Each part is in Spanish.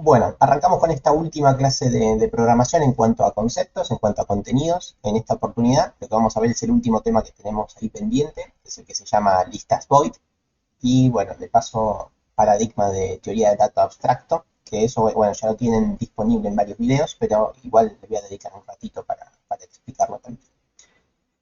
Bueno, arrancamos con esta última clase de programación en cuanto a conceptos, en cuanto a contenidos. En esta oportunidad, lo que vamos a ver es el último tema que tenemos ahí pendiente, es el que se llama listas void. Y bueno, de paso, paradigma de teoría de dato abstracto, que eso, bueno, ya lo tienen disponible en varios videos, pero igual les voy a dedicar un ratito para explicarlo también.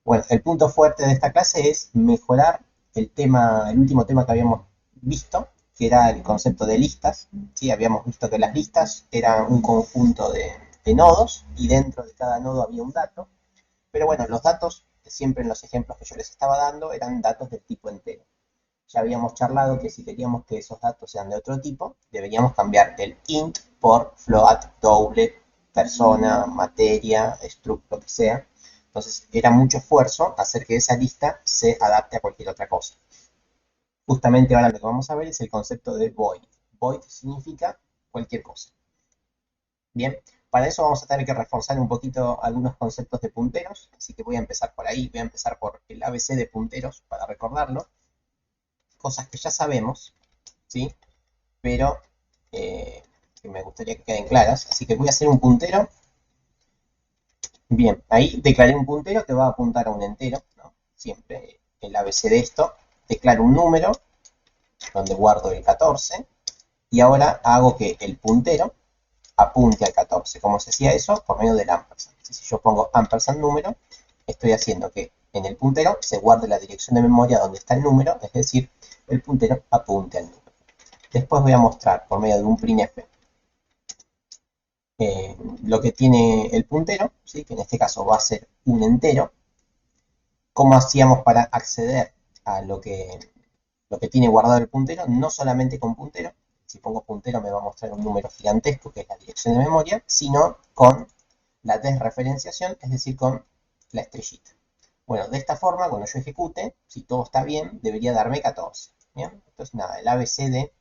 Bueno, el punto fuerte de esta clase es mejorar el tema, el último tema que habíamos visto, que era el concepto de listas. ¿Sí? Habíamos visto que las listas eran un conjunto de nodos y dentro de cada nodo había un dato. Pero bueno, los datos, siempre en los ejemplos que yo les estaba dando, eran datos del tipo entero. Ya habíamos charlado que si queríamos que esos datos sean de otro tipo, deberíamos cambiar el int por float, doble, persona, materia, struct, lo que sea. Entonces era mucho esfuerzo hacer que esa lista se adapte a cualquier otra cosa. Justamente ahora lo que vamos a ver es el concepto de void. Void significa cualquier cosa. Bien, para eso vamos a tener que reforzar un poquito algunos conceptos de punteros, así que voy a empezar por ahí, voy a empezar por el ABC de punteros para recordarlo, cosas que ya sabemos, ¿sí? Pero que me gustaría que queden claras, así que voy a hacer un puntero. Bien, ahí declaré un puntero que va a apuntar a un entero, ¿no? Siempre el ABC de esto, declaro un número donde guardo el 14 y ahora hago que el puntero apunte al 14. ¿Cómo se hacía eso? Por medio del ampersand. Si yo pongo ampersand número, estoy haciendo que en el puntero se guarde la dirección de memoria donde está el número, es decir, el puntero apunte al número. Después voy a mostrar por medio de un printf lo que tiene el puntero, ¿sí? Que en este caso va a ser un entero. ¿Cómo hacíamos para acceder a lo que tiene guardado el puntero? No solamente con puntero, si pongo puntero me va a mostrar un número gigantesco que es la dirección de memoria, sino con la desreferenciación, es decir, con la estrellita. Bueno, de esta forma, cuando yo ejecute, si todo está bien, debería darme 14. ¿Bien? Entonces, nada, el ABC de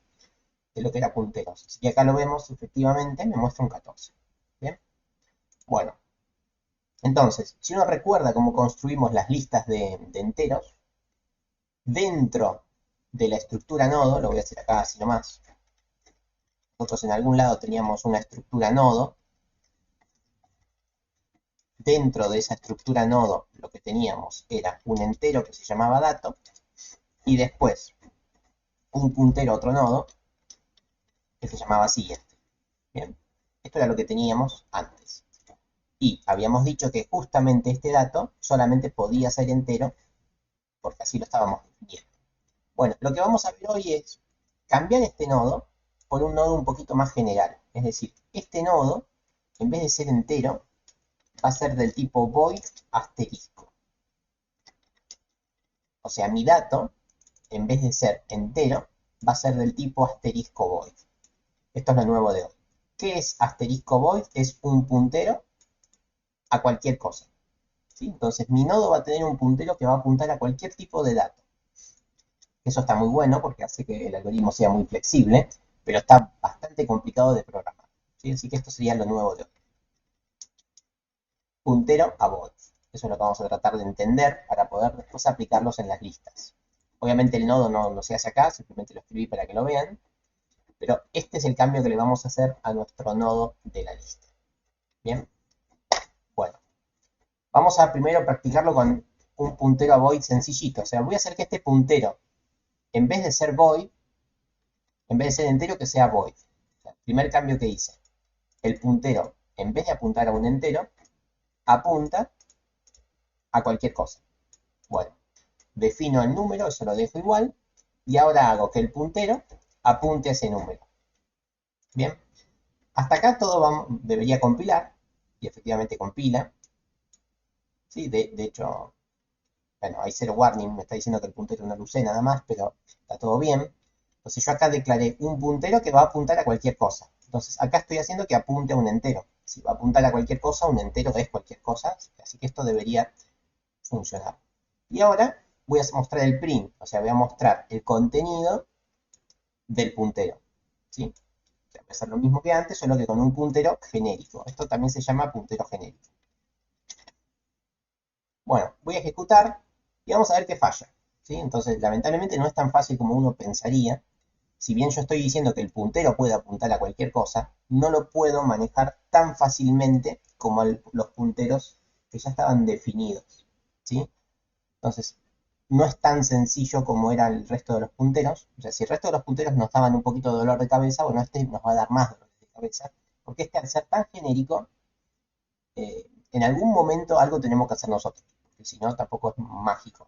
lo que era punteros. Y acá lo vemos, efectivamente, me muestra un 14. ¿Bien? Bueno, entonces, si uno recuerda cómo construimos las listas de enteros, dentro de la estructura nodo, lo voy a hacer acá así nomás, nosotros en algún lado teníamos una estructura nodo, dentro de esa estructura nodo lo que teníamos era un entero que se llamaba dato, y después un puntero a otro nodo que se llamaba siguiente. Bien, esto era lo que teníamos antes. Y habíamos dicho que justamente este dato solamente podía ser entero, porque así lo estábamos definiendo. Bueno, lo que vamos a ver hoy es cambiar este nodo por un nodo un poquito más general. Es decir, este nodo, en vez de ser entero, va a ser del tipo void asterisco. O sea, mi dato, en vez de ser entero, va a ser del tipo asterisco void. Esto es lo nuevo de hoy. ¿Qué es asterisco void? Es un puntero a cualquier cosa. ¿Sí? Entonces, mi nodo va a tener un puntero que va a apuntar a cualquier tipo de dato. Eso está muy bueno porque hace que el algoritmo sea muy flexible, pero está bastante complicado de programar. ¿Sí? Así que esto sería lo nuevo de hoy. Puntero a void. Eso es lo que vamos a tratar de entender para poder después aplicarlos en las listas. Obviamente el nodo no se hace acá, simplemente lo escribí para que lo vean, pero este es el cambio que le vamos a hacer a nuestro nodo de la lista. Bien, bueno, vamos a primero practicarlo con un puntero a void sencillito. O sea, voy a hacer que este puntero, en vez de ser void, en vez de ser entero, que sea void. O sea, el primer cambio que hice, el puntero, en vez de apuntar a un entero, apunta a cualquier cosa. Bueno, defino el número, eso lo dejo igual, y ahora hago que el puntero apunte a ese número. Bien, hasta acá todo debería compilar, y efectivamente compila. ¿Sí? De hecho, bueno, hay cero warning, me está diciendo que el puntero no lo usé nada más, pero está todo bien. Entonces yo acá declaré un puntero que va a apuntar a cualquier cosa. Entonces acá estoy haciendo que apunte a un entero. Si va a apuntar a cualquier cosa, un entero es cualquier cosa, así que esto debería funcionar. Y ahora voy a mostrar el print, o sea, voy a mostrar el contenido del puntero. ¿Sí? O sea, voy a hacer lo mismo que antes, solo que con un puntero genérico. Esto también se llama puntero genérico. Bueno, voy a ejecutar y vamos a ver qué falla. ¿Sí? Entonces, lamentablemente no es tan fácil como uno pensaría. si bien yo estoy diciendo que el puntero puede apuntar a cualquier cosa, no lo puedo manejar tan fácilmente como los punteros que ya estaban definidos, ¿sí? Entonces, no es tan sencillo como era el resto de los punteros. O sea, si el resto de los punteros nos daban un poquito de dolor de cabeza, bueno, este nos va a dar más dolor de cabeza, porque este al ser tan genérico, en algún momento algo tenemos que hacer nosotros, porque si no, tampoco es mágico.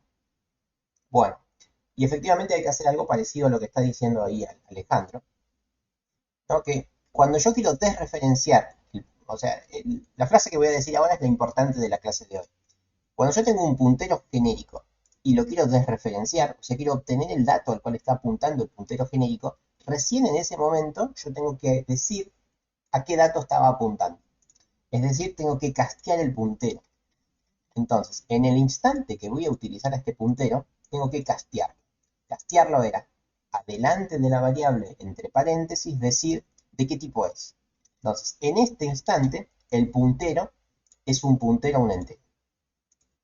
Bueno, y efectivamente hay que hacer algo parecido a lo que está diciendo ahí Alejandro, ¿no? Que cuando yo quiero desreferenciar, o sea, la frase que voy a decir ahora es la importante de la clase de hoy. Cuando yo tengo un puntero genérico y lo quiero desreferenciar, o sea, quiero obtener el dato al cual está apuntando el puntero genérico, recién en ese momento yo tengo que decir a qué dato estaba apuntando. Es decir, tengo que castear el puntero. Entonces, en el instante que voy a utilizar este puntero, tengo que castearlo. Castearlo era adelante de la variable, entre paréntesis, decir de qué tipo es. Entonces, en este instante, el puntero es un puntero a un entero.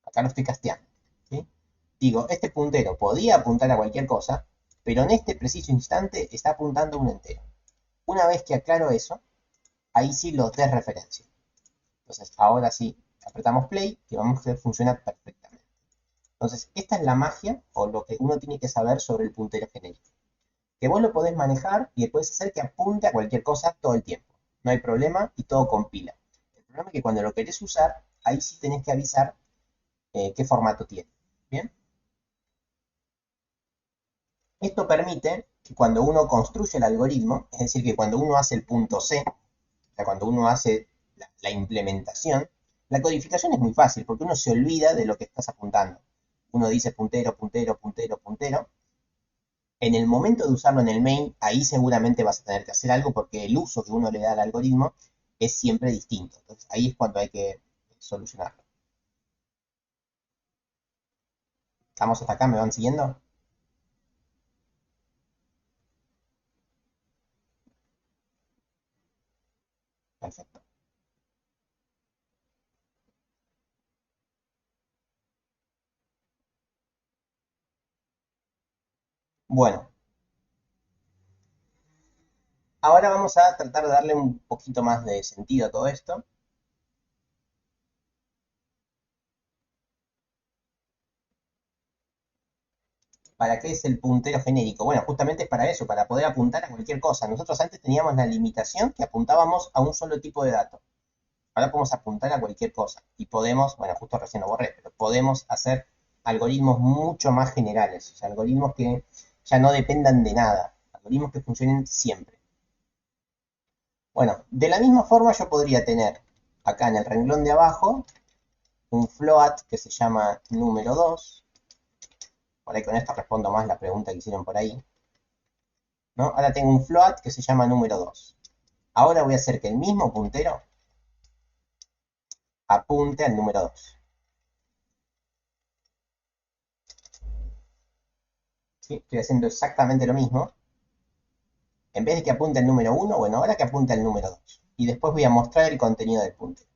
Acá lo estoy casteando, ¿sí? Digo, este puntero podía apuntar a cualquier cosa, pero en este preciso instante está apuntando a un entero. Una vez que aclaro eso, ahí sí lo desreferencio. Entonces, ahora sí, apretamos play y vamos a ver que funciona perfectamente. Entonces, esta es la magia o lo que uno tiene que saber sobre el puntero genérico. Que vos lo podés manejar y puedes hacer que apunte a cualquier cosa todo el tiempo. No hay problema y todo compila. El problema es que cuando lo querés usar, ahí sí tenés que avisar qué formato tiene. ¿Bien? Esto permite que cuando uno construye el algoritmo, es decir, que cuando uno hace el punto C, o sea, cuando uno hace la implementación, la codificación es muy fácil porque uno se olvida de lo que estás apuntando. Uno dice puntero, puntero, puntero, puntero. En el momento de usarlo en el main, ahí seguramente vas a tener que hacer algo porque el uso que uno le da al algoritmo es siempre distinto. Entonces ahí es cuando hay que solucionarlo. ¿Estamos hasta acá? ¿Me van siguiendo? Perfecto. Bueno, ahora vamos a tratar de darle un poquito más de sentido a todo esto. ¿Para qué es el puntero genérico? Bueno, justamente es para eso, para poder apuntar a cualquier cosa. Nosotros antes teníamos la limitación que apuntábamos a un solo tipo de dato. Ahora podemos apuntar a cualquier cosa. Y podemos, bueno, justo recién lo borré, pero podemos hacer algoritmos mucho más generales. O sea, algoritmos que ya no dependan de nada. Algoritmos que funcionen siempre. Bueno, de la misma forma yo podría tener acá en el renglón de abajo un float que se llama número 2. Por ahí con esto respondo más la pregunta que hicieron por ahí. ¿No? Ahora tengo un float que se llama número 2. Ahora voy a hacer que el mismo puntero apunte al número 2. ¿Sí? Estoy haciendo exactamente lo mismo. En vez de que apunte al número 1, bueno, ahora que apunte al número 2. Y después voy a mostrar el contenido del puntero.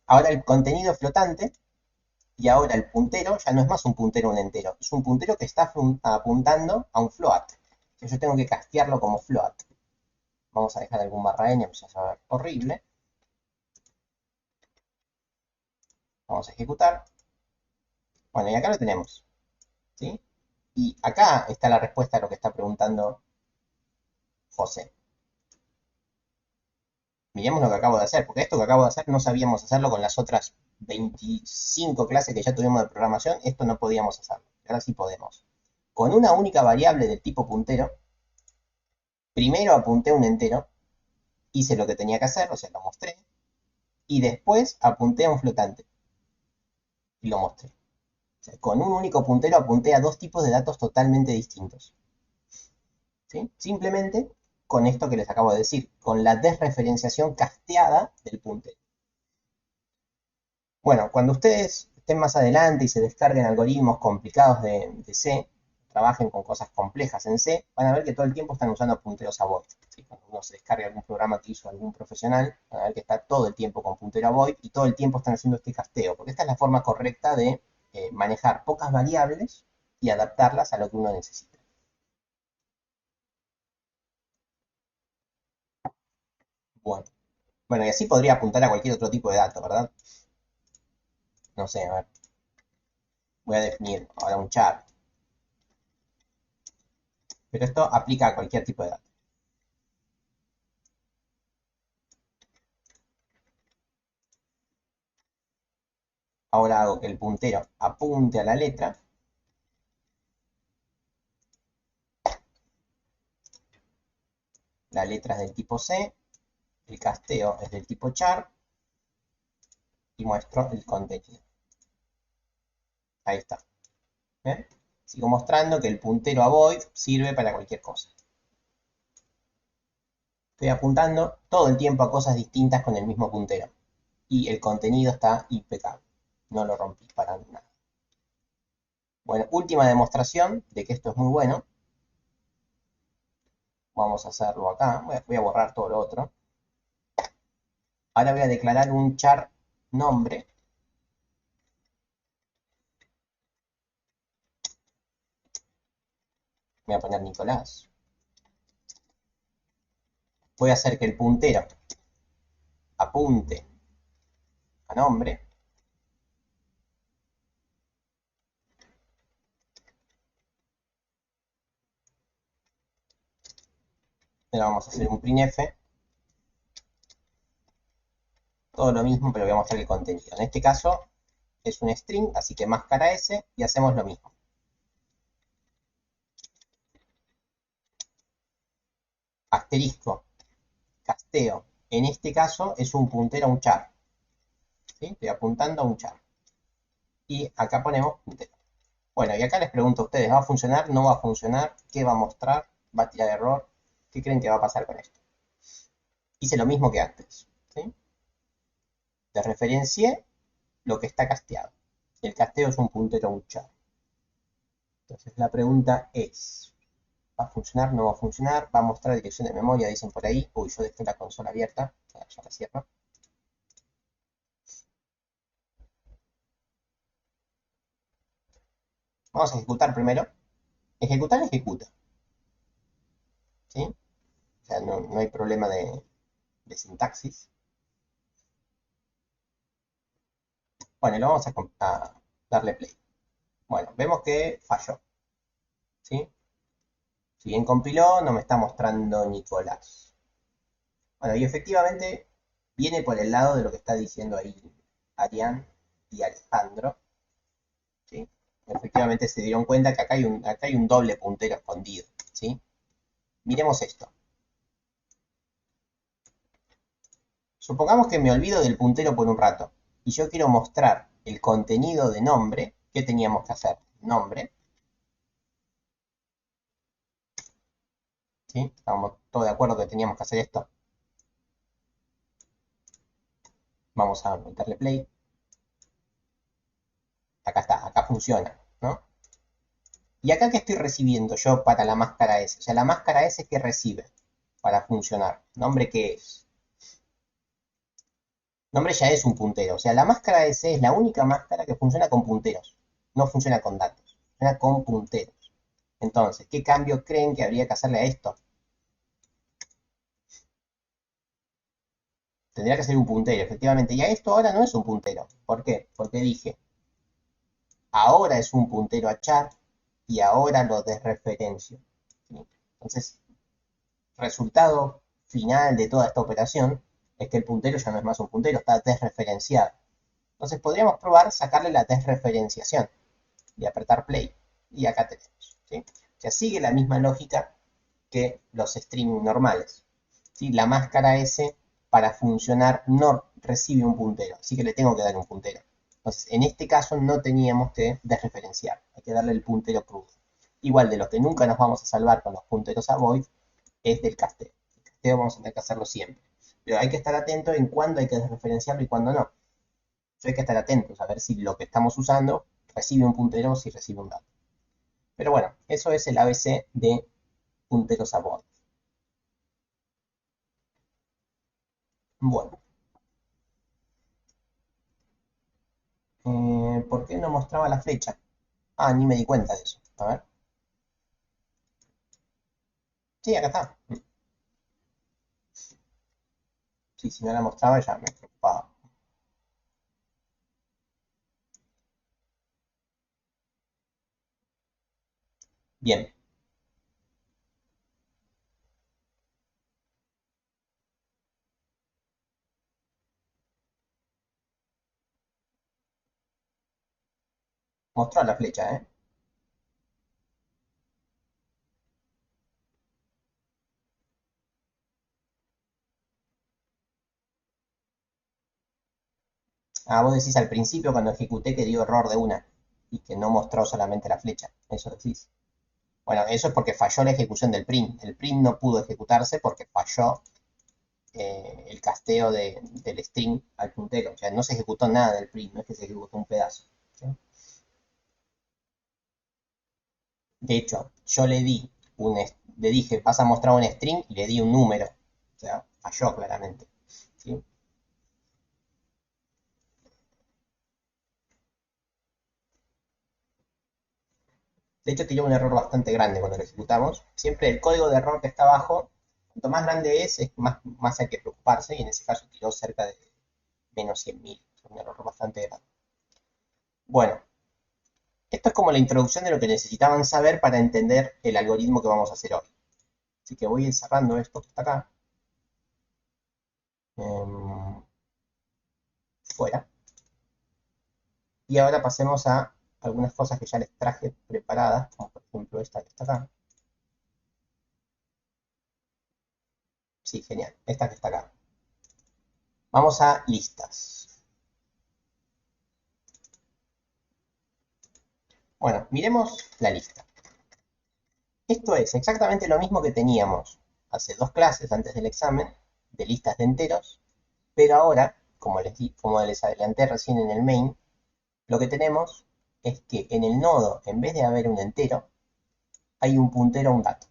Ahora el contenido es flotante y ahora el puntero ya no es más un puntero un entero. Es un puntero que está apuntando a un float. Yo tengo que castearlo como float. Vamos a dejar algún barra n, vamos a ver, horrible. Vamos a ejecutar. Bueno, y acá lo tenemos. ¿Sí? Y acá está la respuesta a lo que está preguntando José. Miremos lo que acabo de hacer, porque esto que acabo de hacer no sabíamos hacerlo con las otras 25 clases que ya tuvimos de programación, esto no podíamos hacerlo. Ahora sí podemos. Con una única variable del tipo puntero, primero apunté un entero, hice lo que tenía que hacer, o sea, lo mostré, y después apunté a un flotante, y lo mostré. O sea, con un único puntero apunté a dos tipos de datos totalmente distintos. ¿Sí? Simplemente con esto que les acabo de decir, con la desreferenciación casteada del puntero. Bueno, cuando ustedes estén más adelante y se descarguen algoritmos complicados de C, trabajen con cosas complejas en C, van a ver que todo el tiempo están usando punteros a void. ¿Sí? Cuando uno se descarga algún programa que hizo algún profesional, van a ver que está todo el tiempo con puntero a void y todo el tiempo están haciendo este casteo, porque esta es la forma correcta de manejar pocas variables y adaptarlas a lo que uno necesita. Bueno, bueno, y así podría apuntar a cualquier otro tipo de dato, ¿verdad? No sé, a ver, voy a definir ahora un char. Pero esto aplica a cualquier tipo de dato. Ahora hago que el puntero apunte a la letra. La letra es del tipo C, el casteo es del tipo char y muestro el contenido. Ahí está. ¿Ven? Sigo mostrando que el puntero a void sirve para cualquier cosa. Estoy apuntando todo el tiempo a cosas distintas con el mismo puntero. Y el contenido está impecable. No lo rompí para nada. Bueno, última demostración de que esto es muy bueno. Vamos a hacerlo acá. Voy a borrar todo lo otro. Ahora voy a declarar un char nombre. Voy a poner Nicolás. Voy a hacer que el puntero apunte a nombre. Ahora vamos a hacer un printf. Todo lo mismo, pero voy a mostrar el contenido. En este caso es un string, así que máscara S y hacemos lo mismo. Asterisco, casteo. En este caso es un puntero a un char. ¿Sí? Estoy apuntando a un char. Y acá ponemos puntero. Bueno, y acá les pregunto a ustedes, ¿va a funcionar? ¿No va a funcionar? ¿Qué va a mostrar? ¿Va a tirar error? ¿Qué creen que va a pasar con esto? Hice lo mismo que antes. ¿Sí? Referencié lo que está casteado. El casteo es un puntero a un char. Entonces la pregunta es, ¿va a funcionar? ¿No va a funcionar? ¿Va a mostrar dirección de memoria? Dicen por ahí. Uy, yo dejé la consola abierta. Ya la cierro. Vamos a ejecutar primero. Ejecutar, ejecuta. ¿Sí? O sea, no hay problema de sintaxis. Bueno, lo vamos a darle play. Bueno, vemos que falló. ¿Sí? Si bien compiló, no me está mostrando Nicolás. Bueno, y efectivamente viene por el lado de lo que está diciendo ahí Arián y Alejandro. ¿Sí? Efectivamente se dieron cuenta que acá hay un doble puntero escondido. ¿Sí? Miremos esto. Supongamos que me olvido del puntero por un rato y yo quiero mostrar el contenido de nombre. ¿Qué teníamos que hacer? Nombre. ¿Sí? Estamos todos de acuerdo que teníamos que hacer esto. Vamos a meterle play. Acá está, acá funciona, ¿no? ¿Y acá qué estoy recibiendo yo para la máscara S? O sea, la máscara S que recibe para funcionar. ¿Nombre qué es? Nombre ya es un puntero. O sea, la máscara S es la única máscara que funciona con punteros. No funciona con datos. Funciona con punteros. Entonces, ¿qué cambio creen que habría que hacerle a esto? Tendría que ser un puntero, efectivamente. Y a esto ahora no es un puntero. ¿Por qué? Porque dije, ahora es un puntero a char y ahora lo desreferencio. ¿Sí? Entonces, resultado final de toda esta operación es que el puntero ya no es más un puntero, está desreferenciado. Entonces podríamos probar sacarle la desreferenciación y apretar play. Y acá tenemos. ¿Sí? O sea, sigue la misma lógica que los strings normales. ¿Sí? La máscara S para funcionar no recibe un puntero, así que le tengo que dar un puntero. Entonces, en este caso no teníamos que desreferenciar, hay que darle el puntero crudo. Igual de lo que nunca nos vamos a salvar con los punteros a void es del casteo. El casteo vamos a tener que hacerlo siempre. Pero hay que estar atento en cuándo hay que desreferenciarlo y cuándo no. Hay que estar atentos a ver si lo que estamos usando recibe un puntero o si recibe un dato. Pero bueno, eso es el ABC de punteros a void. Bueno, ¿por qué no mostraba la flecha? Ah, ni me di cuenta de eso. A ver. Sí, acá está. Sí, si no la mostraba ya me preocupaba. Bien. Mostró la flecha, ¿eh? Ah, vos decís al principio cuando ejecuté que dio error de una y que no mostró solamente la flecha. Eso decís. Bueno, eso es porque falló la ejecución del print. El print no pudo ejecutarse porque falló el casteo del string al puntero. O sea, no se ejecutó nada del print, no es que se ejecutó un pedazo. ¿Sí? De hecho, yo le dije, vas a mostrar un string y le di un número. O sea, falló claramente. ¿Sí? De hecho, tiró un error bastante grande cuando lo ejecutamos. Siempre el código de error que está abajo, cuanto más grande es más hay que preocuparse. Y en ese caso tiró cerca de menos 100.000. Un error bastante grande. Bueno, esto es como la introducción de lo que necesitaban saber para entender el algoritmo que vamos a hacer hoy. Así que voy a ir cerrando esto que está acá. em, Fuera. Y ahora pasemos a algunas cosas que ya les traje preparadas, como por ejemplo esta que está acá. Sí, genial. Esta que está acá. Vamos a listas. Bueno, miremos la lista. Esto es exactamente lo mismo que teníamos hace dos clases antes del examen, de listas de enteros, pero ahora, como les adelanté recién en el main, lo que tenemos es que en el nodo, en vez de haber un entero, hay un puntero a un dato.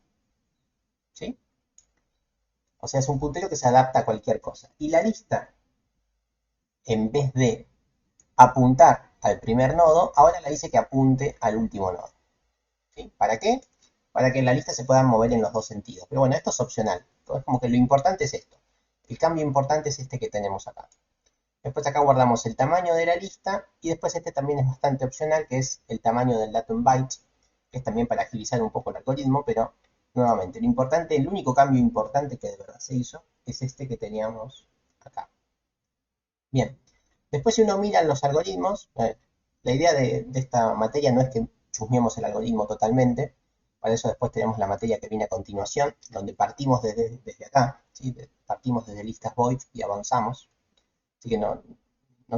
¿Sí? O sea, es un puntero que se adapta a cualquier cosa. Y la lista, en vez de apuntar al primer nodo, ahora la dice que apunte al último nodo. ¿Sí? ¿Para qué? Para que la lista se pueda mover en los dos sentidos. Pero bueno, esto es opcional. Entonces, como que lo importante es esto. El cambio importante es este que tenemos acá. Después acá guardamos el tamaño de la lista y después este también es bastante opcional, que es el tamaño del dato en bytes, que es también para agilizar un poco el algoritmo, pero nuevamente, lo importante, el único cambio importante que de verdad se hizo es este que teníamos acá. Bien, después si uno mira los algoritmos, la idea de esta materia no es que chusmeemos el algoritmo totalmente, para eso después tenemos la materia que viene a continuación, donde partimos desde acá, ¿sí? Partimos desde listas void y avanzamos. Así que no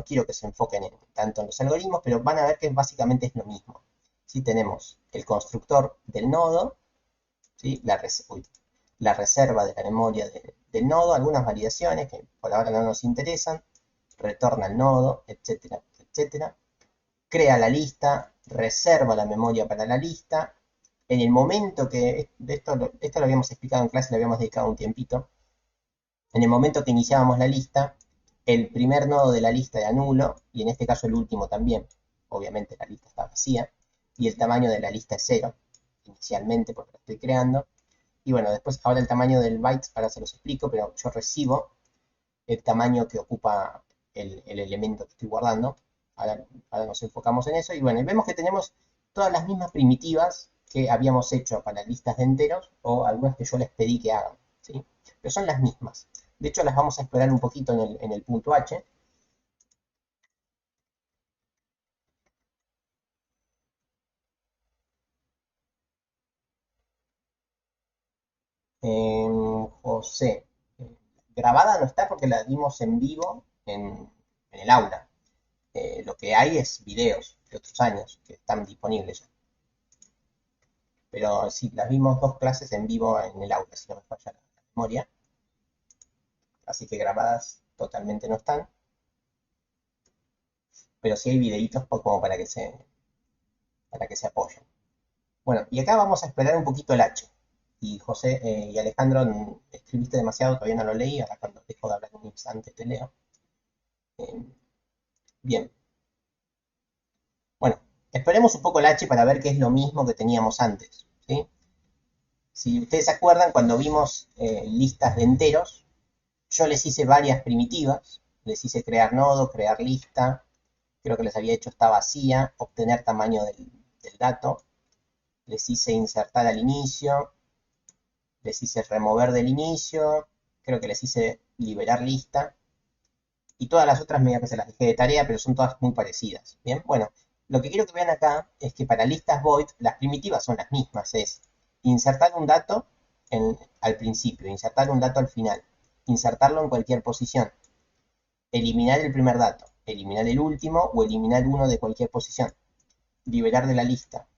quiero que se enfoquen tanto en los algoritmos, pero van a ver que básicamente es lo mismo. ¿Sí? Tenemos el constructor del nodo, ¿sí? La reserva de la memoria del nodo, algunas variaciones que por ahora no nos interesan, retorna al nodo, etcétera, etcétera. Crea la lista, reserva la memoria para la lista. En el momento que, esto lo habíamos explicado en clase, le habíamos dedicado un tiempito, en el momento que iniciábamos la lista, el primer nodo de la lista era nulo, y en este caso el último también. Obviamente la lista está vacía, y el tamaño de la lista es cero, inicialmente, porque la estoy creando. Y bueno, después ahora el tamaño del bytes, ahora se los explico, pero yo recibo el tamaño que ocupa el elemento que estoy guardando. Ahora nos enfocamos en eso, y bueno, y vemos que tenemos todas las mismas primitivas que habíamos hecho para listas de enteros, o algunas que yo les pedí que hagan, ¿sí? Pero son las mismas. De hecho, las vamos a explorar un poquito en el punto H. José, grabada no está porque la dimos en vivo en el aula. Lo que hay es videos de otros años que están disponibles ya. Pero sí, las vimos dos clases en vivo en el aula, si no me falla la memoria. Así que grabadas totalmente no están. Pero sí hay videitos como para que se apoyen. Bueno, y acá vamos a explorar un poquito el H. Y José y Alejandro, escribiste demasiado, todavía no lo leí, ahora cuando dejo de hablar un instante te leo. Eh, Bien, bueno, Exploremos un poco el H para ver qué es lo mismo que teníamos antes, ¿sí? Si ustedes se acuerdan, cuando vimos listas de enteros, yo les hice varias primitivas, les hice crear nodo, crear lista, creo que les había hecho esta vacía, obtener tamaño del dato, les hice insertar al inicio, les hice remover del inicio, creo que les hice liberar lista, y todas las otras medio que se las dejé de tarea, pero son todas muy parecidas. Bien, bueno, lo que quiero que vean acá es que para listas void las primitivas son las mismas, es insertar un dato al principio, insertar un dato al final, insertarlo en cualquier posición, eliminar el primer dato, eliminar el último o eliminar uno de cualquier posición, liberar de la lista,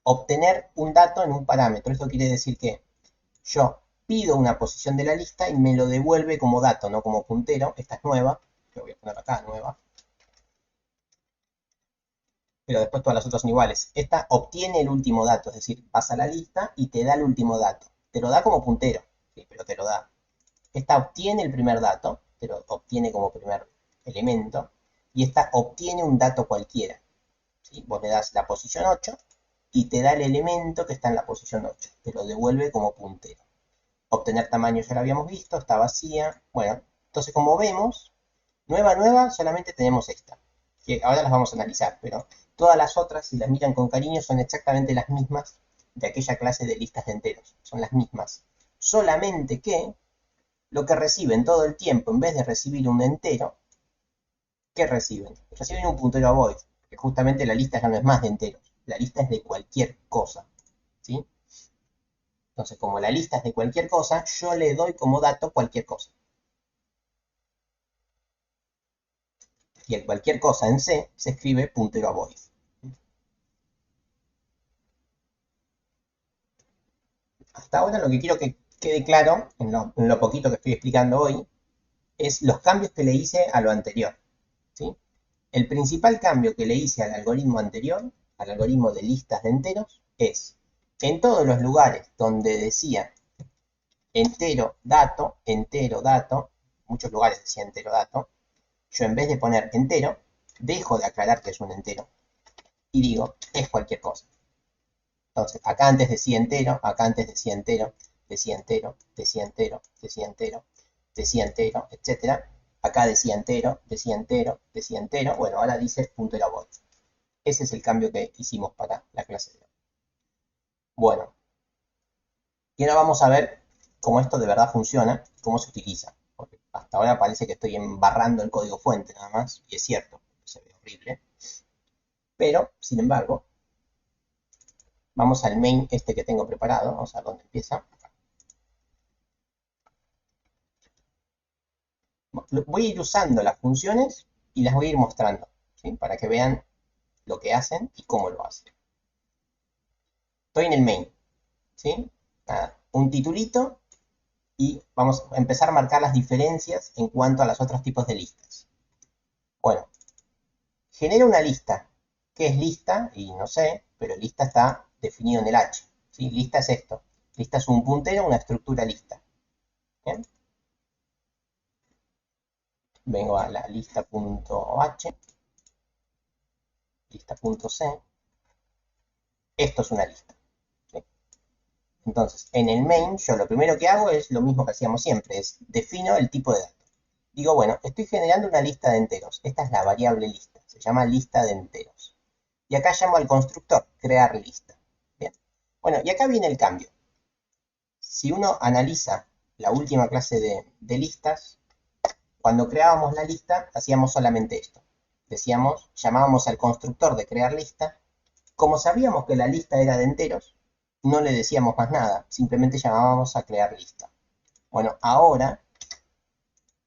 obtener un dato en un parámetro. Esto quiere decir que yo pido una posición de la lista y me lo devuelve como dato, no como puntero. Esta es nueva, lo voy a poner acá, nueva. Pero después todas las otras son iguales. Esta obtiene el último dato, es decir, pasa a la lista y te da el último dato. Te lo da como puntero, sí, pero te lo da. Esta obtiene el primer dato, te lo obtiene como primer elemento, y esta obtiene un dato cualquiera. ¿Sí? Vos le das la posición 8 y te da el elemento que está en la posición 8. Te lo devuelve como puntero. Obtener tamaño ya lo habíamos visto, está vacía. Bueno, entonces como vemos, nueva, solamente tenemos esta, que ahora las vamos a analizar, pero todas las otras, si las miran con cariño, son exactamente las mismas de aquella clase de listas de enteros. Son las mismas. Solamente que lo que reciben todo el tiempo, en vez de recibir un entero, ¿qué reciben? Reciben un puntero a void, que justamente la lista ya no es más de enteros, la lista es de cualquier cosa, ¿sí? Entonces, como la lista es de cualquier cosa, yo le doy como dato cualquier cosa. Y el cualquier cosa en C se escribe puntero a void. Hasta ahora lo que quiero que quede claro, en lo poquito que estoy explicando hoy, es los cambios que le hice a lo anterior, ¿sí? El principal cambio que le hice al algoritmo anterior, al algoritmo de listas de enteros, es en todos los lugares donde decía entero, dato, muchos lugares decía entero, dato, yo en vez de poner entero, dejo de aclarar que es un entero y digo, es cualquier cosa. Entonces, acá antes decía entero, acá antes decía entero, decía entero, decía entero, decía entero, decía entero, etc. Acá decía entero, decía entero, decía entero. Bueno, ahora dice puntero a void. Ese es el cambio que hicimos para la clase de hoy. Bueno, y ahora vamos a ver cómo esto de verdad funciona, cómo se utiliza. Porque hasta ahora parece que estoy embarrando el código fuente nada más, y es cierto, se ve horrible. Pero, sin embargo, vamos al main este que tengo preparado, vamos a ver dónde empieza. Voy a ir usando las funciones y las voy a ir mostrando, ¿sí? Para que vean lo que hacen y cómo lo hacen. Estoy en el main, ¿sí? Nada, un titulito y vamos a empezar a marcar las diferencias en cuanto a los otros tipos de listas. Bueno, genera una lista. ¿Qué es lista? Y no sé, pero lista está definido en el H, ¿sí? Lista es esto. Lista es un puntero, una estructura lista. ¿Bien? Vengo a la lista.h, lista.c. Esto es una lista, ¿sí? Entonces, en el main, yo lo primero que hago es lo mismo que hacíamos siempre, es defino el tipo de dato. Digo, bueno, estoy generando una lista de enteros. Esta es la variable lista, se llama lista de enteros. Y acá llamo al constructor, crear lista. Bien. Bueno, y acá viene el cambio. Si uno analiza la última clase de listas, cuando creábamos la lista, hacíamos solamente esto. Decíamos, llamábamos al constructor de crear lista. Como sabíamos que la lista era de enteros, no le decíamos más nada, simplemente llamábamos a crear lista. Bueno, ahora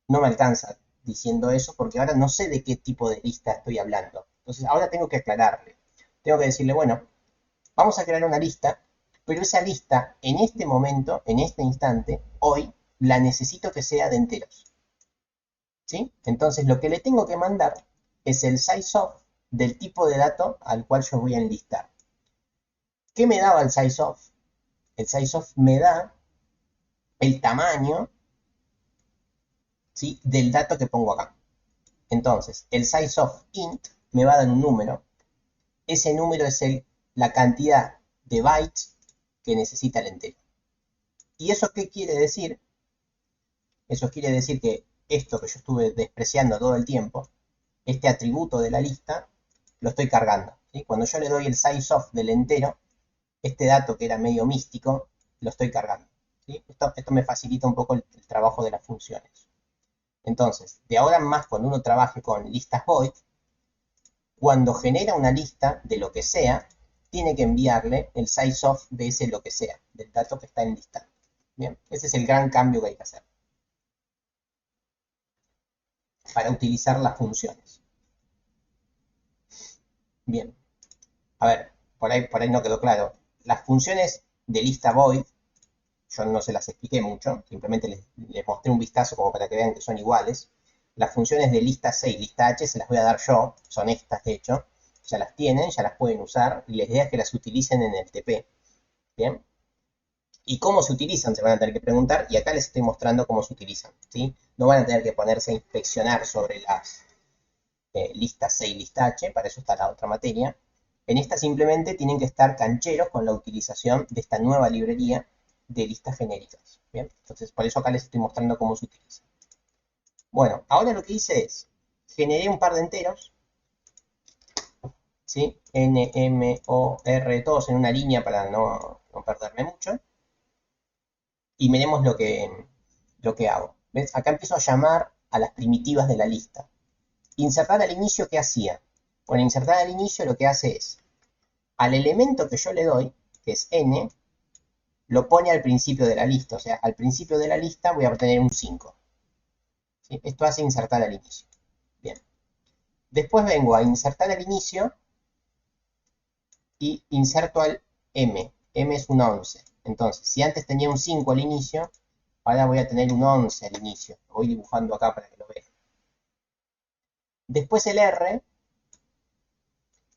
no me alcanza diciendo eso porque ahora no sé de qué tipo de lista estoy hablando. Entonces ahora tengo que aclararle. Tengo que decirle, bueno, vamos a crear una lista, pero esa lista en este momento, en este instante, hoy, la necesito que sea de enteros. ¿Sí? Entonces lo que le tengo que mandar es el sizeof del tipo de dato al cual yo voy a enlistar. ¿Qué me daba el sizeof? El sizeof me da el tamaño, ¿sí?, del dato que pongo acá. Entonces, el sizeof int me va a dar un número ese número es la cantidad de bytes que necesita el entero. ¿Y eso qué quiere decir? Eso quiere decir que esto que yo estuve despreciando todo el tiempo, este atributo de la lista, lo estoy cargando. ¿Sí? Cuando yo le doy el sizeOf del entero, este dato que era medio místico, lo estoy cargando. ¿Sí? Esto me facilita un poco el trabajo de las funciones. Entonces, de ahora en más, cuando uno trabaje con listas void, cuando genera una lista de lo que sea, tiene que enviarle el sizeOf de ese lo que sea, del dato que está en lista. Bien, ese es el gran cambio que hay que hacer para utilizar las funciones. Bien, a ver, por ahí no quedó claro. Las funciones de lista void, yo no se las expliqué mucho, simplemente les mostré un vistazo como para que vean que son iguales. Las funciones de lista C y lista H se las voy a dar yo, son estas de hecho, ya las tienen, ya las pueden usar, y la idea es que las utilicen en el TP. Bien, ¿y cómo se utilizan? Se van a tener que preguntar, y acá les estoy mostrando cómo se utilizan, ¿sí? No van a tener que ponerse a inspeccionar sobre las lista C y lista H, para eso está la otra materia. En esta simplemente tienen que estar cancheros con la utilización de esta nueva librería de listas genéricas. Bien, entonces por eso acá les estoy mostrando cómo se utiliza. Bueno, ahora lo que hice es, generé un par de enteros, ¿sí? N, M, O, R, todos en una línea para no perderme mucho. Y miremos lo que hago. ¿Ves? Acá empiezo a llamar a las primitivas de la lista. Insertar al inicio, ¿qué hacía? Bueno, insertar al inicio lo que hace es, al elemento que yo le doy, que es n, lo pone al principio de la lista. O sea, al principio de la lista voy a obtener un 5. ¿Sí? Esto hace insertar al inicio. Bien. Después vengo a insertar al inicio y inserto al m. M es un 11. Entonces, si antes tenía un 5 al inicio, ahora voy a tener un 11 al inicio. Lo voy dibujando acá para que lo vean. Después el R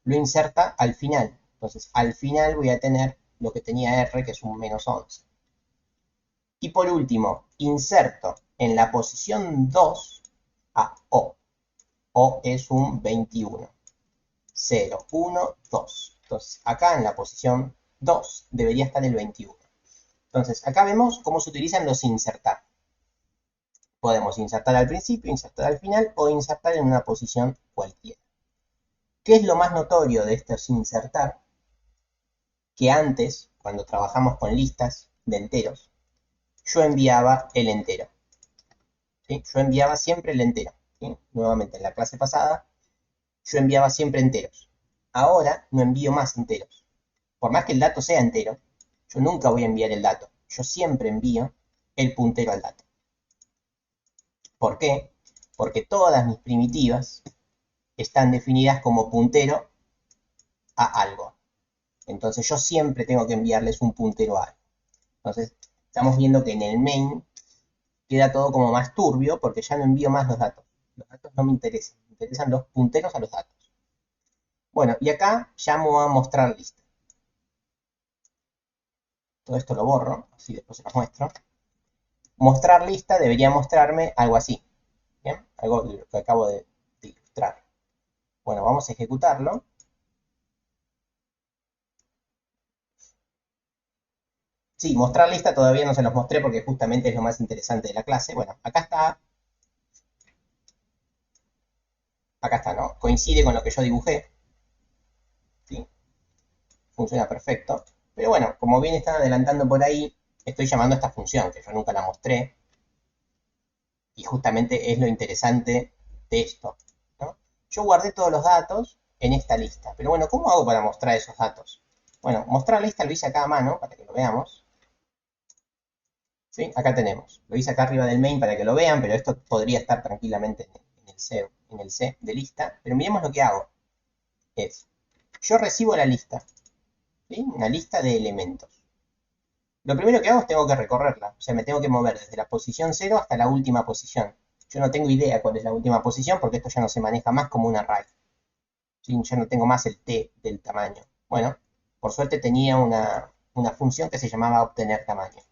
lo inserta al final. Entonces, al final voy a tener lo que tenía R, que es un menos 11. Y por último, inserto en la posición 2 a O. O es un 21. 0, 1, 2. Entonces, acá en la posición 2 debería estar el 21. Entonces, acá vemos cómo se utilizan los insertar. Podemos insertar al principio, insertar al final o insertar en una posición cualquiera. ¿Qué es lo más notorio de estos insertar? Que antes, cuando trabajamos con listas de enteros, yo enviaba el entero. ¿Sí? Yo enviaba siempre el entero. ¿Sí? Nuevamente, en la clase pasada, yo enviaba siempre enteros. Ahora no envío más enteros. Por más que el dato sea entero, yo nunca voy a enviar el dato. Yo siempre envío el puntero al dato. ¿Por qué? Porque todas mis primitivas están definidas como puntero a algo. Entonces yo siempre tengo que enviarles un puntero a algo. Entonces estamos viendo que en el main queda todo como más turbio porque ya no envío más los datos. Los datos no me interesan, me interesan los punteros a los datos. Bueno, y acá llamo a mostrar lista. Todo esto lo borro, así después se los muestro. Mostrar lista debería mostrarme algo así. ¿Bien? Algo que acabo de ilustrar. Bueno, vamos a ejecutarlo. Sí, mostrar lista todavía no se los mostré porque justamente es lo más interesante de la clase. Bueno, acá está, ¿no? Coincide con lo que yo dibujé. ¿Sí? Funciona perfecto. Pero bueno, como bien están adelantando por ahí, estoy llamando a esta función, que yo nunca la mostré. Y justamente es lo interesante de esto, ¿no? Yo guardé todos los datos en esta lista. Pero bueno, ¿cómo hago para mostrar esos datos? Bueno, mostrar lista lo hice acá a mano para que lo veamos. ¿Sí? Acá tenemos. Lo hice acá arriba del main para que lo vean, pero esto podría estar tranquilamente en el C de lista. Pero miremos lo que hago. Yo recibo la lista. ¿Sí? Una lista de elementos. Lo primero que hago es tengo que recorrerla. O sea, me tengo que mover desde la posición 0 hasta la última posición. Yo no tengo idea cuál es la última posición porque esto ya no se maneja más como un array. ¿Sí? Ya no tengo más el t del tamaño. Bueno, por suerte tenía una función que se llamaba obtener tamaño.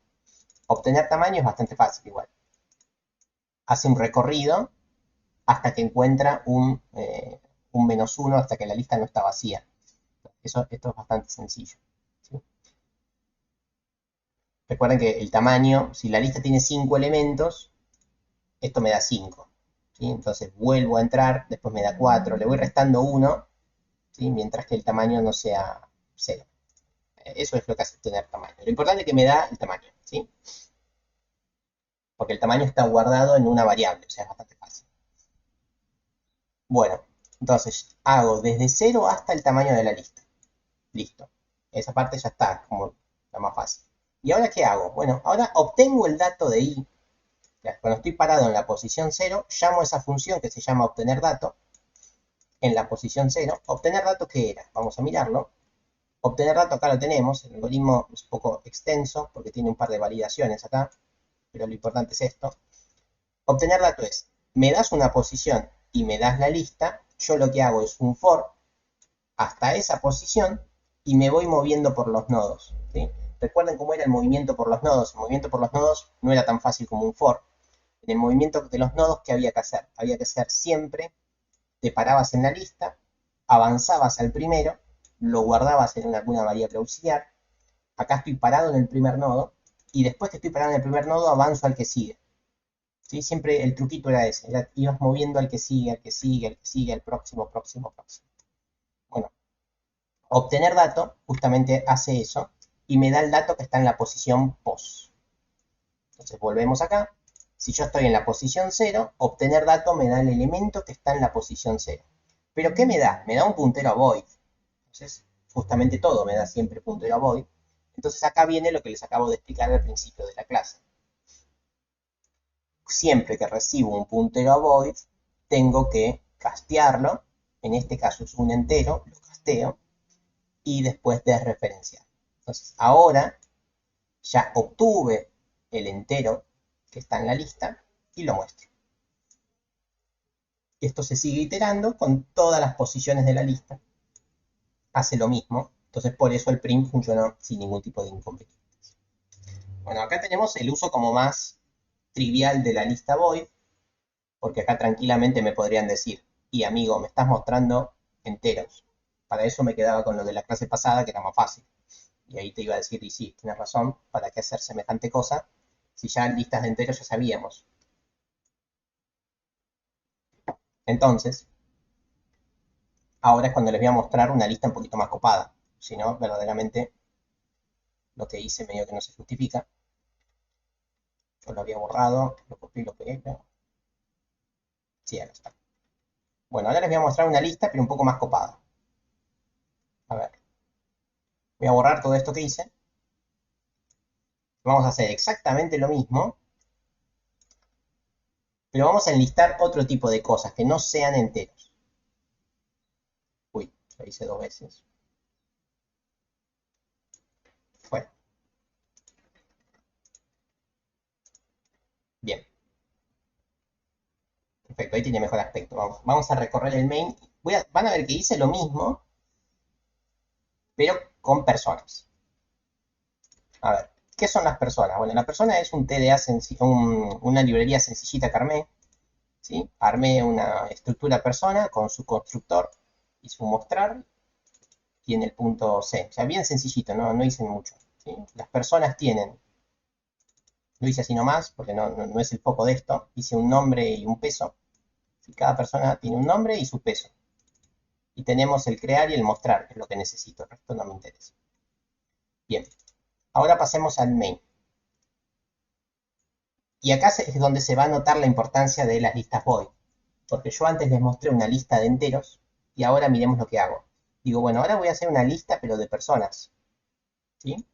Obtener tamaño es bastante fácil igual. Hace un recorrido hasta que encuentra un -1, hasta que la lista no está vacía. Esto es bastante sencillo, ¿sí? Recuerden que el tamaño, si la lista tiene 5 elementos, esto me da 5, ¿sí? Entonces vuelvo a entrar, después me da 4, le voy restando 1, ¿sí? Mientras que el tamaño no sea 0. Eso es lo que hace obtener tamaño. Lo importante es que me da el tamaño, ¿sí? Porque el tamaño está guardado en una variable, o sea, es bastante fácil. Bueno, entonces hago desde 0 hasta el tamaño de la lista. Listo. Esa parte ya está, como la más fácil. ¿Y ahora qué hago? Bueno, ahora obtengo el dato de i. Cuando estoy parado en la posición 0, llamo a esa función que se llama obtener dato. En la posición 0, obtener dato, ¿qué era? Vamos a mirarlo. Obtener dato acá lo tenemos. El algoritmo es un poco extenso porque tiene un par de validaciones acá, pero lo importante es esto. Obtener dato es, me das una posición y me das la lista, yo lo que hago es un for hasta esa posición y me voy moviendo por los nodos, ¿sí? Recuerden cómo era el movimiento por los nodos. El movimiento por los nodos no era tan fácil como un for. En el movimiento de los nodos, ¿qué había que hacer? Había que hacer siempre, te parabas en la lista, avanzabas al primero, lo guardabas en alguna variable auxiliar, acá estoy parado en el primer nodo, y después que estoy parado en el primer nodo, avanzo al que sigue. ¿Sí? Siempre el truquito era ese, ibas moviendo al que sigue, al que sigue, al que sigue, al próximo, próximo, próximo. Bueno, obtener dato justamente hace eso y me da el dato que está en la posición pos. Entonces volvemos acá. Si yo estoy en la posición 0, obtener dato me da el elemento que está en la posición 0. ¿Pero qué me da? Me da un puntero a void. Entonces, justamente todo me da siempre puntero a void. Entonces acá viene lo que les acabo de explicar al principio de la clase. Siempre que recibo un puntero a void, tengo que castearlo. En este caso es un entero, lo casteo y después desreferenciar. Entonces, ahora ya obtuve el entero que está en la lista y lo muestro. Esto se sigue iterando con todas las posiciones de la lista. Hace lo mismo. Entonces, por eso el print funcionó sin ningún tipo de inconvenientes. Bueno, acá tenemos el uso como más trivial de la lista void, porque acá tranquilamente me podrían decir, y amigo, me estás mostrando enteros. Para eso me quedaba con lo de la clase pasada, que era más fácil. Y ahí te iba a decir, y sí, tienes razón, ¿para qué hacer semejante cosa? Si ya en listas de enteros ya sabíamos. Entonces, ahora es cuando les voy a mostrar una lista un poquito más copada. Si no, verdaderamente lo que hice medio que no se justifica. Yo lo había borrado, lo copié y lo pegué, pero... Sí, acá está. Bueno, ahora les voy a mostrar una lista, pero un poco más copada. A ver. Voy a borrar todo esto que hice. Vamos a hacer exactamente lo mismo, pero vamos a enlistar otro tipo de cosas que no sean enteros. Uy, lo hice dos veces. Bueno, bien. Perfecto, ahí tiene mejor aspecto. Vamos a recorrer el main. Van a ver que hice lo mismo, pero con personas. A ver, ¿qué son las personas? Bueno, la persona es un TDA una librería sencillita que armé. ¿Sí? Armé una estructura persona con su constructor y su mostrar y en el punto C. O sea, bien sencillito, no hice mucho. ¿Sí? Las personas tienen, lo hice así nomás porque no es el foco de esto, hice un nombre y un peso. ¿Sí? Cada persona tiene un nombre y su peso. Y tenemos el crear y el mostrar, que es lo que necesito, el resto no me interesa. Bien, ahora pasemos al main. Y acá es donde se va a notar la importancia de las listas void. Porque yo antes les mostré una lista de enteros y ahora miremos lo que hago. Digo, bueno, ahora voy a hacer una lista pero de personas. ¿Sí?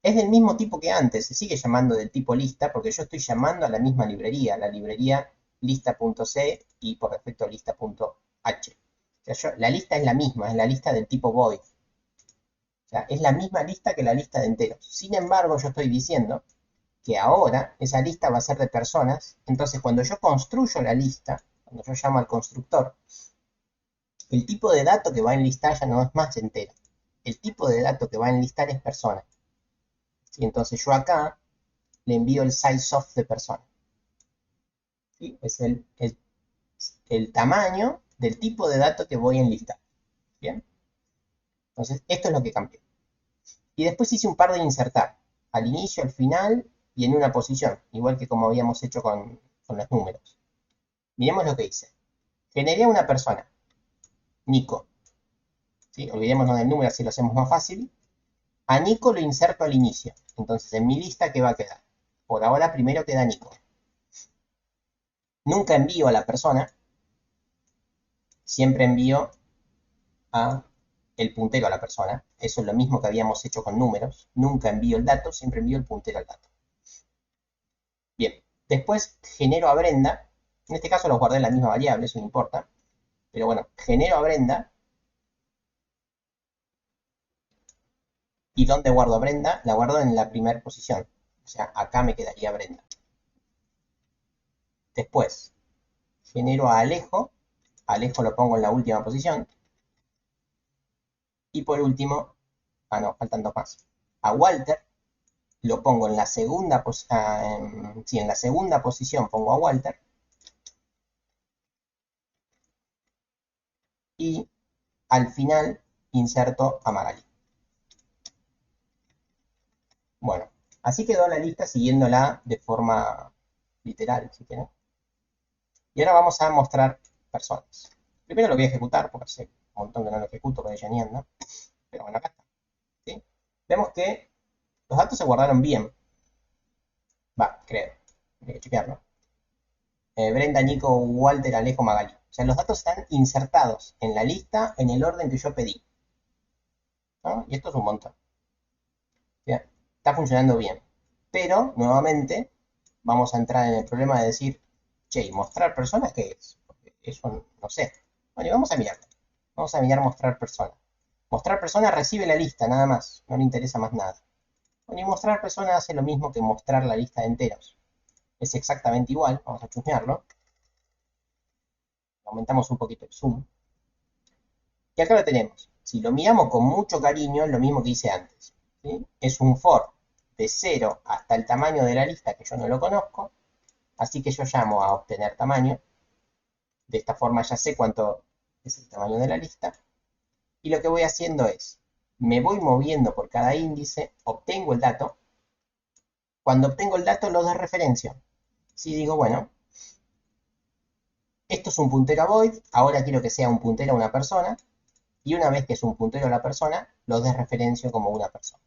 Es del mismo tipo que antes, se sigue llamando del tipo lista porque yo estoy llamando a la misma librería, la librería lista.c y por defecto lista.h. O sea, la lista es la misma, es la lista del tipo void. O sea, es la misma lista que la lista de enteros. Sin embargo, yo estoy diciendo que ahora esa lista va a ser de personas. Entonces, cuando yo construyo la lista, cuando yo llamo al constructor, el tipo de dato que va a enlistar ya no es más entero. El tipo de dato que va a enlistar es persona. ¿Sí? Entonces yo acá le envío el sizeOf de persona. ¿Sí? Es el tamaño del tipo de dato que voy a enlistar. ¿Bien? Entonces, esto es lo que cambió. Y después hice un par de insertar, al inicio, al final y en una posición, igual que como habíamos hecho con los números. Miremos lo que hice. Generé a una persona, Nico. ¿Sí? Olvidémonos del número, así lo hacemos más fácil. A Nico lo inserto al inicio. Entonces, en mi lista, ¿qué va a quedar? Por ahora, primero queda Nico. Nunca envío a la persona, siempre envío a el puntero a la persona. Eso es lo mismo que habíamos hecho con números. Nunca envío el dato, siempre envío el puntero al dato. Bien, después genero a Brenda. En este caso los guardé en la misma variable, eso no importa. Pero bueno, genero a Brenda. ¿Y dónde guardo a Brenda? La guardo en la primera posición. O sea, acá me quedaría Brenda. Después, genero a Alejo. Alejo lo pongo en la última posición. Y por último, no, faltan dos más. A Walter lo pongo en la segunda, sí, en la segunda posición pongo a Walter. Y al final inserto a Magali. Bueno, así quedó la lista siguiéndola de forma literal, si quieren. Y ahora vamos a mostrar personas. Primero lo voy a ejecutar, porque hace un montón que no lo ejecuto con ella ¿no? Pero bueno, acá está. ¿Sí? Vemos que los datos se guardaron bien. Va, creo. Hay que chequearlo. Brenda, Nico, Walter, Alejo, Magali. O sea, los datos están insertados en la lista en el orden que yo pedí. ¿No? Y esto es un montón. ¿Sí? Está funcionando bien. Pero, nuevamente, vamos a entrar en el problema de decir, che, ¿y mostrar personas qué es? Porque eso no sé. Bueno, y vamos a mirarlo. Vamos a mirar mostrar personas. Mostrar personas recibe la lista, nada más. No le interesa más nada. Bueno, y mostrar personas hace lo mismo que mostrar la lista de enteros. Es exactamente igual. Vamos a chusmearlo. Aumentamos un poquito el zoom. Y acá lo tenemos. Si lo miramos con mucho cariño, es lo mismo que hice antes. ¿Sí? Es un for de 0 hasta el tamaño de la lista, que yo no lo conozco. Así que yo llamo a obtener tamaño. De esta forma ya sé cuánto es el tamaño de la lista. Y lo que voy haciendo es, me voy moviendo por cada índice, obtengo el dato. Cuando obtengo el dato lo desreferencio. Si digo, bueno, esto es un puntero a void, ahora quiero que sea un puntero a una persona, y una vez que es un puntero a la persona, lo desreferencio como una persona.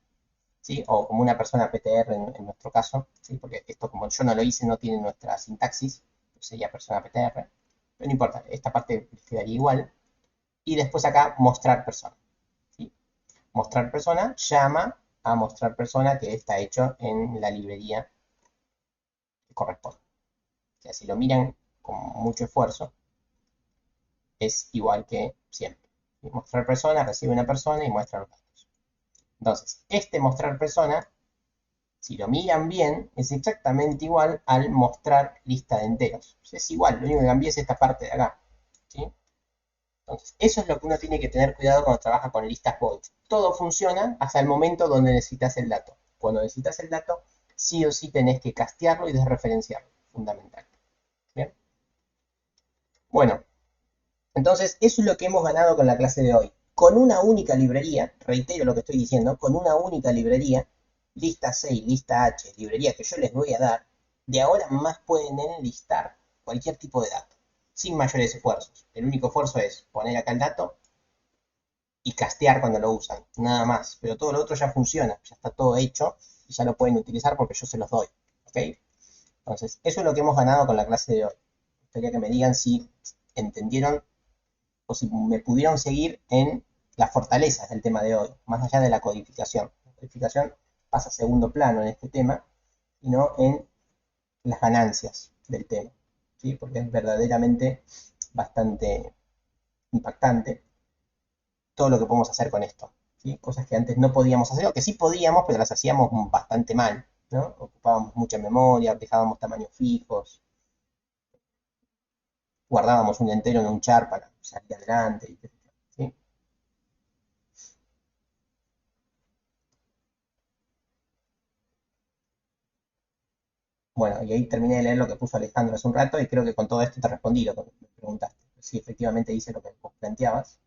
¿Sí? O como una persona PTR en nuestro caso, ¿sí? Porque esto como yo no lo hice no tiene nuestra sintaxis, pues sería persona PTR, pero no importa, esta parte quedaría igual. Y después acá mostrar persona. ¿Sí? Mostrar persona llama a mostrar persona que está hecho en la librería que corresponde. O sea, si lo miran con mucho esfuerzo, es igual que siempre. ¿Sí? Mostrar persona recibe una persona y muestra los datos. Entonces, este mostrar persona, si lo miran bien, es exactamente igual al mostrar lista de enteros. Es igual, lo único que cambié es esta parte de acá. ¿Sí? Entonces, eso es lo que uno tiene que tener cuidado cuando trabaja con listas void. Todo funciona hasta el momento donde necesitas el dato. Cuando necesitas el dato, sí o sí tenés que castearlo y desreferenciarlo. Fundamental. ¿Bien? Bueno, entonces eso es lo que hemos ganado con la clase de hoy. Con una única librería, reitero lo que estoy diciendo, con una única librería, lista 6, lista H, librería que yo les voy a dar, de ahora más pueden enlistar cualquier tipo de dato, sin mayores esfuerzos. El único esfuerzo es poner acá el dato y castear cuando lo usan, nada más. Pero todo lo otro ya funciona, ya está todo hecho y ya lo pueden utilizar porque yo se los doy. ¿Ok? Entonces, eso es lo que hemos ganado con la clase de hoy. Me gustaría que me digan si entendieron o si me pudieron seguir en las fortalezas del tema de hoy, más allá de la codificación. La codificación pasa a segundo plano en este tema, sino en las ganancias del tema, ¿sí? Porque es verdaderamente bastante impactante todo lo que podemos hacer con esto. ¿Sí? Cosas que antes no podíamos hacer, o que sí podíamos, pero las hacíamos bastante mal. ¿No? Ocupábamos mucha memoria, dejábamos tamaños fijos, guardábamos un entero en un char para salir adelante. ¿Sí? Bueno, y ahí terminé de leer lo que puso Alejandro hace un rato y creo que con todo esto te respondí lo que me preguntaste. Si efectivamente hice lo que vos planteabas.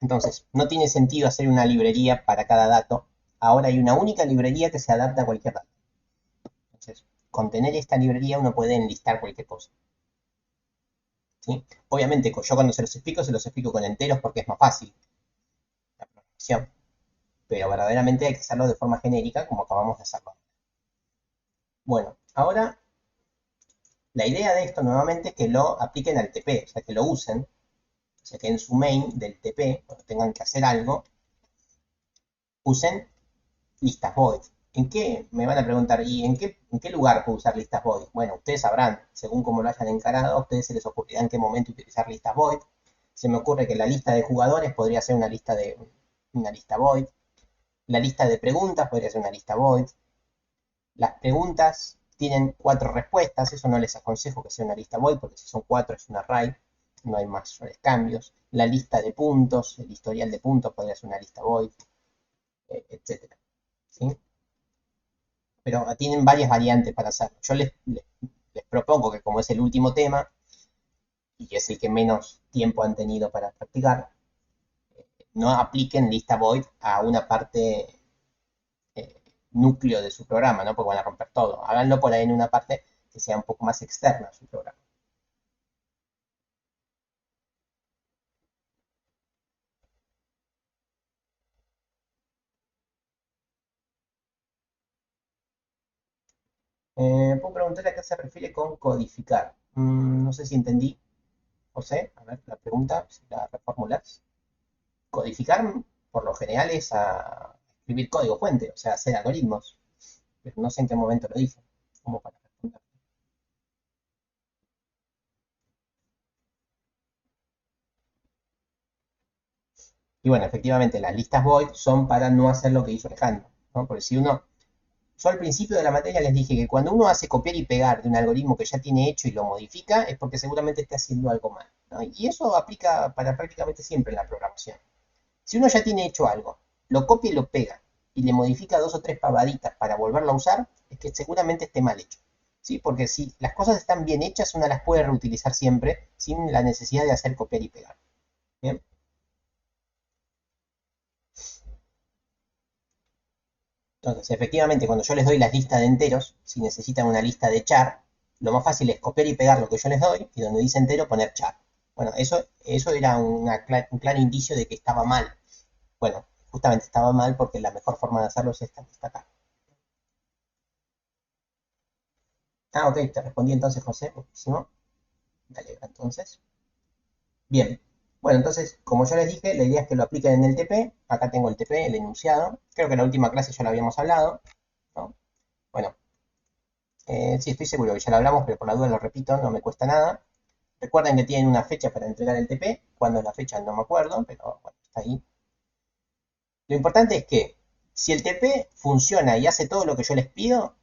Entonces, no tiene sentido hacer una librería para cada dato. Ahora hay una única librería que se adapta a cualquier dato. Entonces, con tener esta librería uno puede enlistar cualquier cosa. ¿Sí? Obviamente, yo cuando se los explico con enteros porque es más fácil la programación. Pero verdaderamente hay que hacerlo de forma genérica como acabamos de hacerlo. Bueno, ahora la idea de esto nuevamente es que lo apliquen al TP, o sea, que lo usen, o sea, que en su main del TP, cuando tengan que hacer algo, usen listas void. ¿En qué? Me van a preguntar, ¿y en qué lugar puedo usar listas void? Bueno, ustedes sabrán, según cómo lo hayan encarado, a ustedes se les ocurrirá en qué momento utilizar listas void. Se me ocurre que la lista de jugadores podría ser una lista void. La lista de preguntas podría ser una lista void. Las preguntas tienen 4 respuestas, eso no les aconsejo que sea una lista void, porque si son 4 es un array, no hay mayores cambios. La lista de puntos, el historial de puntos podría ser una lista void, etc. ¿Sí? Pero tienen varias variantes para hacerlo. Yo les propongo que como es el último tema, y es el que menos tiempo han tenido para practicar, no apliquen lista void a una parte eh, núcleo de su programa, ¿no? Porque van a romper todo. Háganlo por ahí en una parte que sea un poco más externa a su programa. Puedo preguntarle a qué se refiere con codificar. No sé si entendí, José. A ver, la pregunta, si la reformulas. Codificar, por lo general, es a escribir código fuente, o sea, hacer algoritmos. Pero no sé en qué momento lo dije. Como para responder. Y bueno, efectivamente, las listas void son para no hacer lo que hizo Alejandro, ¿no? Porque si uno, yo al principio de la materia les dije que cuando uno hace copiar y pegar de un algoritmo que ya tiene hecho y lo modifica, es porque seguramente está haciendo algo mal, ¿no? Y eso aplica para prácticamente siempre en la programación. Si uno ya tiene hecho algo, lo copia y lo pega, y le modifica dos o tres pavaditas para volverlo a usar, es que seguramente esté mal hecho. ¿Sí? Porque si las cosas están bien hechas, una las puede reutilizar siempre sin la necesidad de hacer copiar y pegar. ¿Bien? Entonces, efectivamente, cuando yo les doy las listas de enteros, si necesitan una lista de char, lo más fácil es copiar y pegar lo que yo les doy y donde dice entero poner char. Bueno, eso era un claro indicio de que estaba mal. Bueno, justamente estaba mal porque la mejor forma de hacerlo es esta acá. Ah, ok, te respondí entonces, José. Muchísimo. Dale, entonces. Bien. Bueno, entonces, como yo les dije, la idea es que lo apliquen en el TP. Acá tengo el TP, el enunciado. Creo que en la última clase ya lo habíamos hablado, ¿no? Bueno, sí, estoy seguro que ya lo hablamos, pero por la duda lo repito, no me cuesta nada. Recuerden que tienen una fecha para entregar el TP. Cuándo es la fecha no me acuerdo, pero bueno, está ahí. Lo importante es que si el TP funciona y hace todo lo que yo les pido,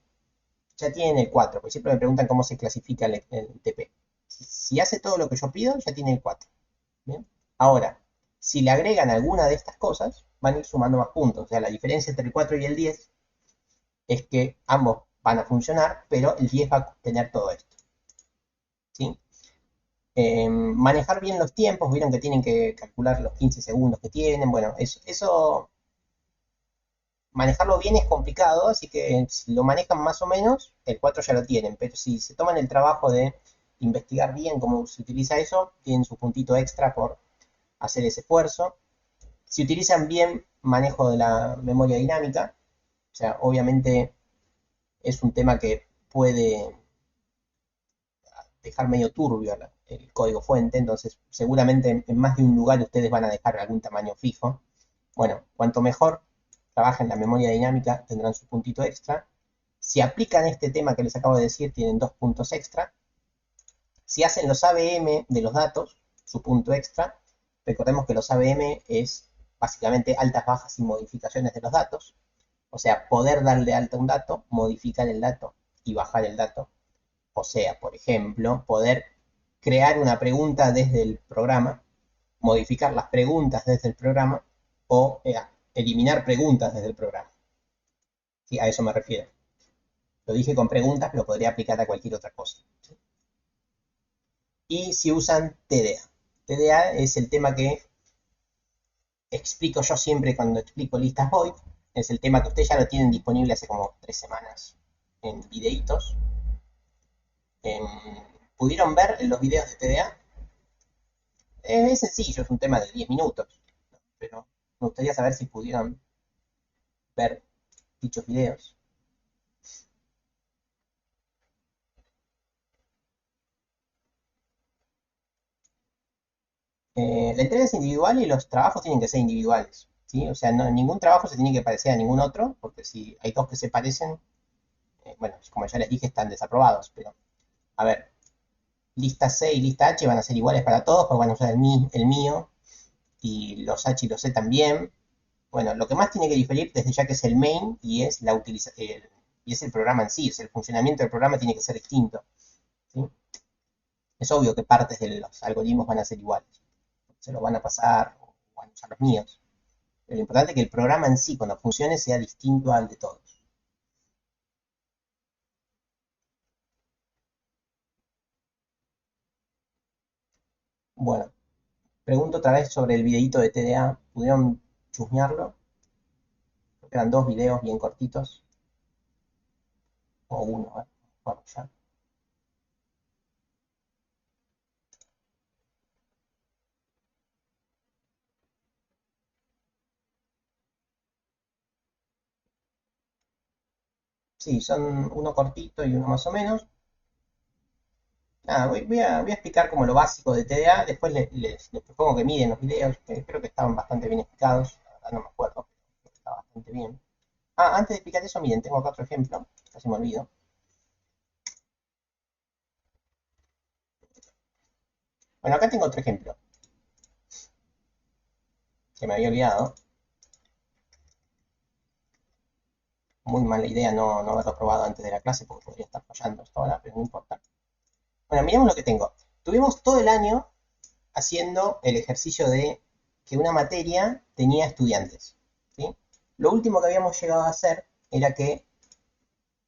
ya tienen el 4, porque siempre me preguntan cómo se clasifica el TP. Si hace todo lo que yo pido, ya tiene el 4. ¿Bien? Ahora, si le agregan alguna de estas cosas, van a ir sumando más puntos. O sea, la diferencia entre el 4 y el 10 es que ambos van a funcionar, pero el 10 va a tener todo esto. ¿Sí? Manejar bien los tiempos, vieron que tienen que calcular los 15 segundos que tienen. Bueno, eso manejarlo bien es complicado, así que si lo manejan más o menos, el 4 ya lo tienen, pero si se toman el trabajo de investigar bien cómo se utiliza eso, tienen su puntito extra por hacer ese esfuerzo. Si utilizan bien manejo de la memoria dinámica, o sea, obviamente es un tema que puede dejar medio turbio el código fuente, entonces seguramente en más de un lugar ustedes van a dejar algún tamaño fijo. Bueno, cuanto mejor trabajen la memoria dinámica, tendrán su puntito extra. Si aplican este tema que les acabo de decir, tienen 2 puntos extra. Si hacen los ABM de los datos, su punto extra, recordemos que los ABM es básicamente altas, bajas y modificaciones de los datos. O sea, poder darle alta a un dato, modificar el dato y bajar el dato. O sea, por ejemplo, poder crear una pregunta desde el programa, modificar las preguntas desde el programa o eliminar preguntas desde el programa. ¿Sí? A eso me refiero. Lo dije con preguntas, pero podría aplicar a cualquier otra cosa. ¿Sí? Y si usan TDA. TDA es el tema que explico yo siempre cuando explico listas void. Es el tema que ustedes ya lo tienen disponible hace como 3 semanas en videitos. ¿Pudieron ver los videos de TDA? Es sencillo, es un tema de 10 minutos, pero me gustaría saber si pudieron ver dichos videos. La entrega es individual y los trabajos tienen que ser individuales, ¿sí? O sea, ningún trabajo se tiene que parecer a ningún otro, porque si hay dos que se parecen, bueno, como ya les dije, están desaprobados, pero a ver, lista C y lista H van a ser iguales para todos, porque van a usar el mío, y los H y los C también. Bueno, lo que más tiene que diferir desde ya que es el main y es y es el programa en sí, es el funcionamiento del programa tiene que ser distinto, ¿sí? Es obvio que partes de los algoritmos van a ser iguales, se los van a pasar o van a usar los míos. Pero lo importante es que el programa en sí, cuando funcione, sea distinto al de todos. Bueno, pregunto otra vez sobre el videito de TDA. ¿Pudieron chusmearlo? Creo que eran dos videos bien cortitos. O uno, bueno, ya. Sí, son uno cortito y uno más o menos. Nada, voy a explicar como lo básico de TDA. Después les propongo que miren los videos. Que creo que estaban bastante bien explicados. La verdad no me acuerdo, pero está bastante bien. Ah, antes de explicar eso, miren, tengo acá otro ejemplo. Casi me olvido. Bueno, acá tengo otro ejemplo que me había olvidado. Muy mala idea no haberlo probado antes de la clase porque podría estar fallando hasta ahora, pero no importa. Bueno, miremos lo que tengo. Tuvimos todo el año haciendo el ejercicio de que una materia tenía estudiantes, ¿sí? Lo último que habíamos llegado a hacer era que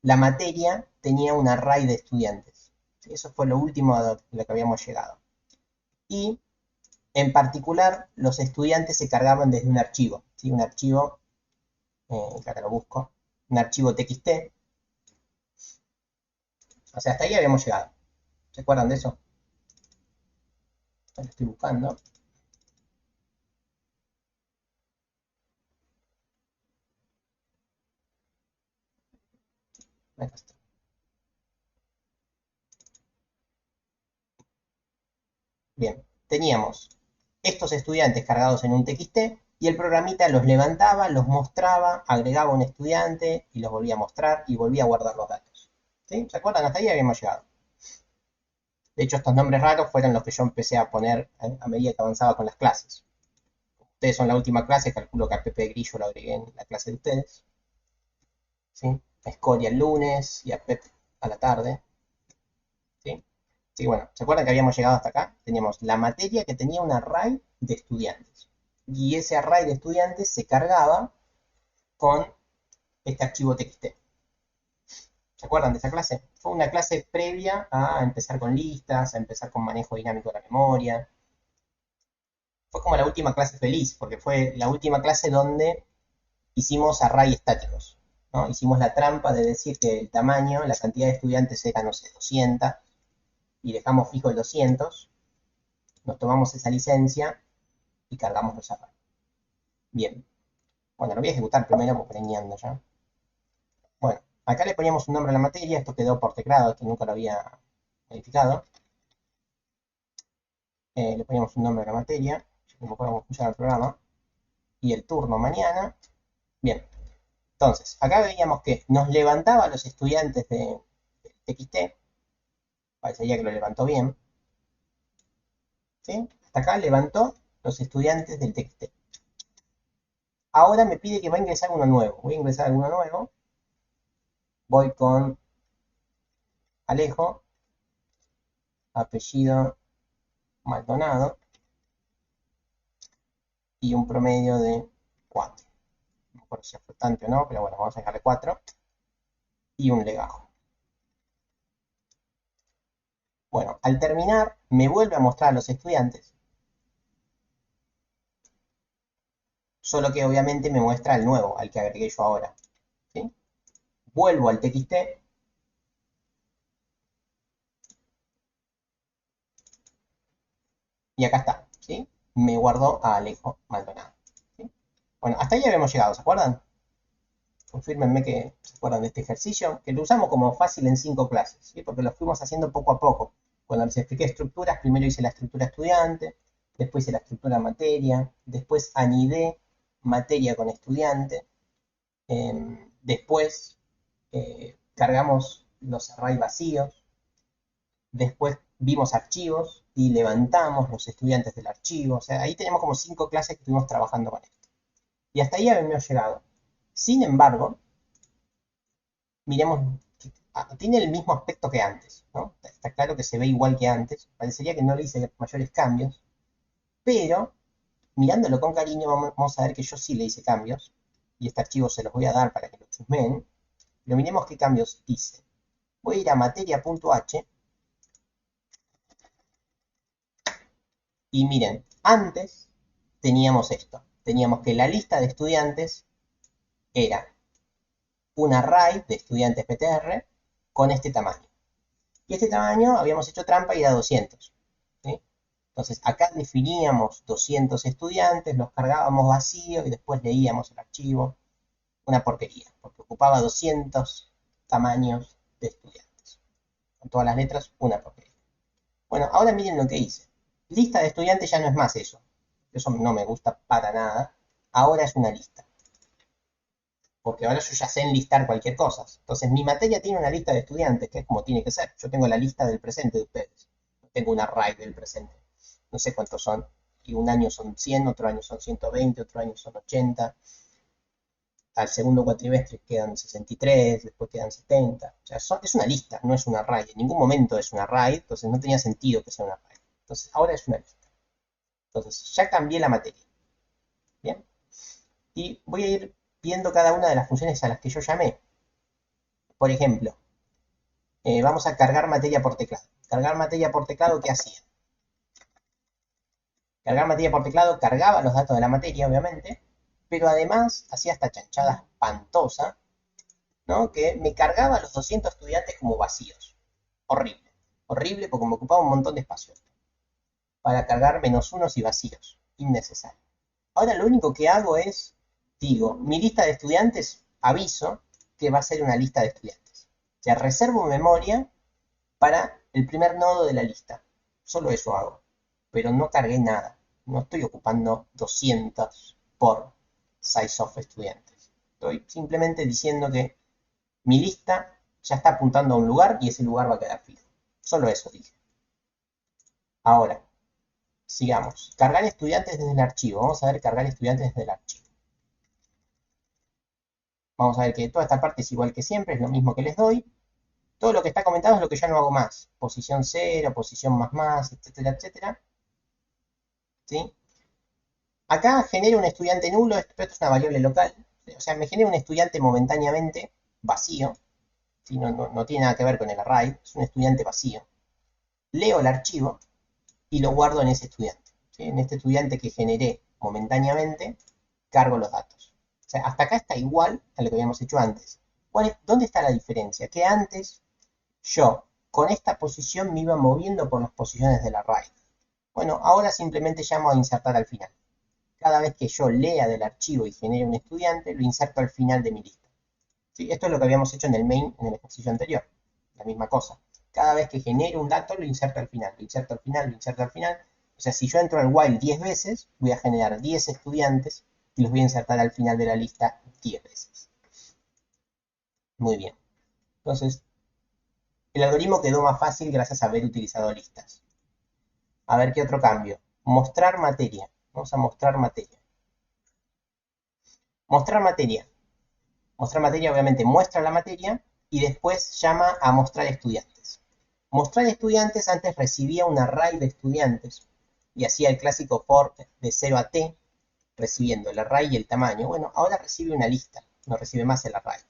la materia tenía un array de estudiantes, ¿sí? Eso fue lo último a lo que habíamos llegado. Y en particular, los estudiantes se cargaban desde un archivo, ¿sí? Un archivo, que acá lo busco, un archivo txt. O sea, hasta ahí habíamos llegado. ¿Se acuerdan de eso? Lo estoy buscando. Acá está. Bien, teníamos estos estudiantes cargados en un txt y el programita los levantaba, los mostraba, agregaba un estudiante y los volvía a mostrar y volvía a guardar los datos. ¿Sí? ¿Se acuerdan? Hasta ahí habíamos llegado. De hecho, estos nombres raros fueron los que yo empecé a poner a medida que avanzaba con las clases. Ustedes son la última clase, calculo que a Pepe Grillo lo agregué en la clase de ustedes. ¿Sí? A Escoria el lunes y a Pep a la tarde. ¿Sí? Sí, bueno, ¿se acuerdan que habíamos llegado hasta acá? Teníamos la materia que tenía un array de estudiantes. Y ese array de estudiantes se cargaba con este archivo txt. ¿Se acuerdan de esa clase? Fue una clase previa a empezar con listas, a empezar con manejo dinámico de la memoria. Fue como la última clase feliz, porque fue la última clase donde hicimos array estáticos, ¿no? Hicimos la trampa de decir que el tamaño, la cantidad de estudiantes era, no sé, 200, y dejamos fijo el 200, nos tomamos esa licencia y cargamos los arrays. Bien, bueno, lo voy a ejecutar primero porque preñando ya. Bueno, acá le poníamos un nombre a la materia, esto quedó por teclado, esto nunca lo había modificado. Le poníamos un nombre a la materia, no me acuerdo cómo funciona el programa, y el turno mañana. Bien, entonces, acá veíamos que nos levantaba a los estudiantes de TXT, parecería que lo levantó bien, ¿sí? Hasta acá levantó los estudiantes del TXT. Ahora me pide que va a ingresar uno nuevo. Voy a ingresar uno nuevo. Voy con Alejo, apellido Maldonado, y un promedio de 4. No me acuerdo si es flotante o no, pero bueno, vamos a dejarle 4. Y un legajo. Bueno, al terminar, me vuelve a mostrar a los estudiantes. solo que obviamente me muestra el nuevo, al que agregué yo ahora. ¿Sí? Vuelvo al TXT. Y acá está, ¿sí? Me guardó a Alejo Maldonado. ¿Sí? Bueno, hasta ahí habíamos llegado, ¿se acuerdan? Confírmenme que se acuerdan de este ejercicio, que lo usamos como fácil en 5 clases, ¿sí? Porque lo fuimos haciendo poco a poco. Cuando les expliqué estructuras, primero hice la estructura estudiante, después hice la estructura materia, después anidé materia con estudiante, después cargamos los arrays vacíos, después vimos archivos y levantamos los estudiantes del archivo. O sea, ahí tenemos como 5 clases que estuvimos trabajando con esto. Y hasta ahí habíamos llegado. Sin embargo, miremos, tiene el mismo aspecto que antes, ¿no? Está claro que se ve igual que antes. Parecería que no le hice mayores cambios, pero mirándolo con cariño vamos a ver que yo sí le hice cambios. Y este archivo se los voy a dar para que lo chusmeen. Pero miremos qué cambios hice. Voy a ir a materia.h y miren, antes teníamos esto. Teníamos que la lista de estudiantes era un array de estudiantes PTR con este tamaño. Y este tamaño habíamos hecho trampa y era 200. ¿Sí? Entonces acá definíamos 200 estudiantes, los cargábamos vacíos y después leíamos el archivo. Una porquería, porque ocupaba 200 tamaños de estudiantes. Con todas las letras, una porquería. Bueno, ahora miren lo que hice. Lista de estudiantes ya no es más eso. Eso no me gusta para nada. Ahora es una lista. Porque ahora yo ya sé enlistar cualquier cosa. Entonces mi materia tiene una lista de estudiantes, que es como tiene que ser. Yo tengo la lista del presente de ustedes. No tengo un array del presente. No sé cuántos son. Y un año son 100, otro año son 120, otro año son 80. Al segundo cuatrimestre quedan 63, después quedan 70. O sea, es una lista, no es un array. En ningún momento es un array, entonces no tenía sentido que sea un array. Entonces ahora es una lista. Entonces ya cambié la materia. ¿Bien? Y voy a ir viendo cada una de las funciones a las que yo llamé. Por ejemplo, vamos a cargar materia por teclado. Cargar materia por teclado, ¿qué hacía? Cargar materia por teclado cargaba los datos de la materia, obviamente, pero además hacía esta chanchada espantosa, ¿no? Que me cargaba a los 200 estudiantes como vacíos. Horrible. Horrible porque me ocupaba un montón de espacio. Para cargar menos unos y vacíos. Innecesario. Ahora lo único que hago es, digo, mi lista de estudiantes, aviso que va a ser una lista de estudiantes. O sea, reservo memoria para el primer nodo de la lista. Solo eso hago. Pero no cargué nada. No estoy ocupando 200 por size of estudiantes. Estoy simplemente diciendo que mi lista ya está apuntando a un lugar y ese lugar va a quedar fijo. Solo eso dije. Ahora, sigamos. Cargar estudiantes desde el archivo. Vamos a ver cargar estudiantes desde el archivo. Vamos a ver que toda esta parte es igual que siempre, es lo mismo que les doy. Todo lo que está comentado es lo que ya no hago más. Posición 0, posición más, etcétera, etcétera. ¿Sí? Acá genero un estudiante nulo, esto es una variable local. O sea, me genera un estudiante momentáneamente vacío. ¿Sí? No tiene nada que ver con el array, es un estudiante vacío. Leo el archivo y lo guardo en ese estudiante. ¿Sí? En este estudiante que generé momentáneamente, cargo los datos. O sea, hasta acá está igual a lo que habíamos hecho antes. ¿Dónde está la diferencia? Que antes yo con esta posición me iba moviendo por las posiciones del array. Bueno, ahora simplemente llamo a insertar al final. Cada vez que yo lea del archivo y genere un estudiante, lo inserto al final de mi lista. ¿Sí? Esto es lo que habíamos hecho en el main en el ejercicio anterior. La misma cosa. Cada vez que genero un dato, lo inserto al final, lo inserto al final, lo inserto al final. O sea, si yo entro al while 10 veces, voy a generar 10 estudiantes y los voy a insertar al final de la lista 10 veces. Muy bien. Entonces, el algoritmo quedó más fácil gracias a haber utilizado listas. A ver qué otro cambio. Mostrar materia. Vamos a mostrar materia. Mostrar materia. Mostrar materia obviamente muestra la materia y después llama a mostrar estudiantes. Mostrar estudiantes antes recibía un array de estudiantes y hacía el clásico for de 0 a t, recibiendo el array y el tamaño. Bueno, ahora recibe una lista, no recibe más el array.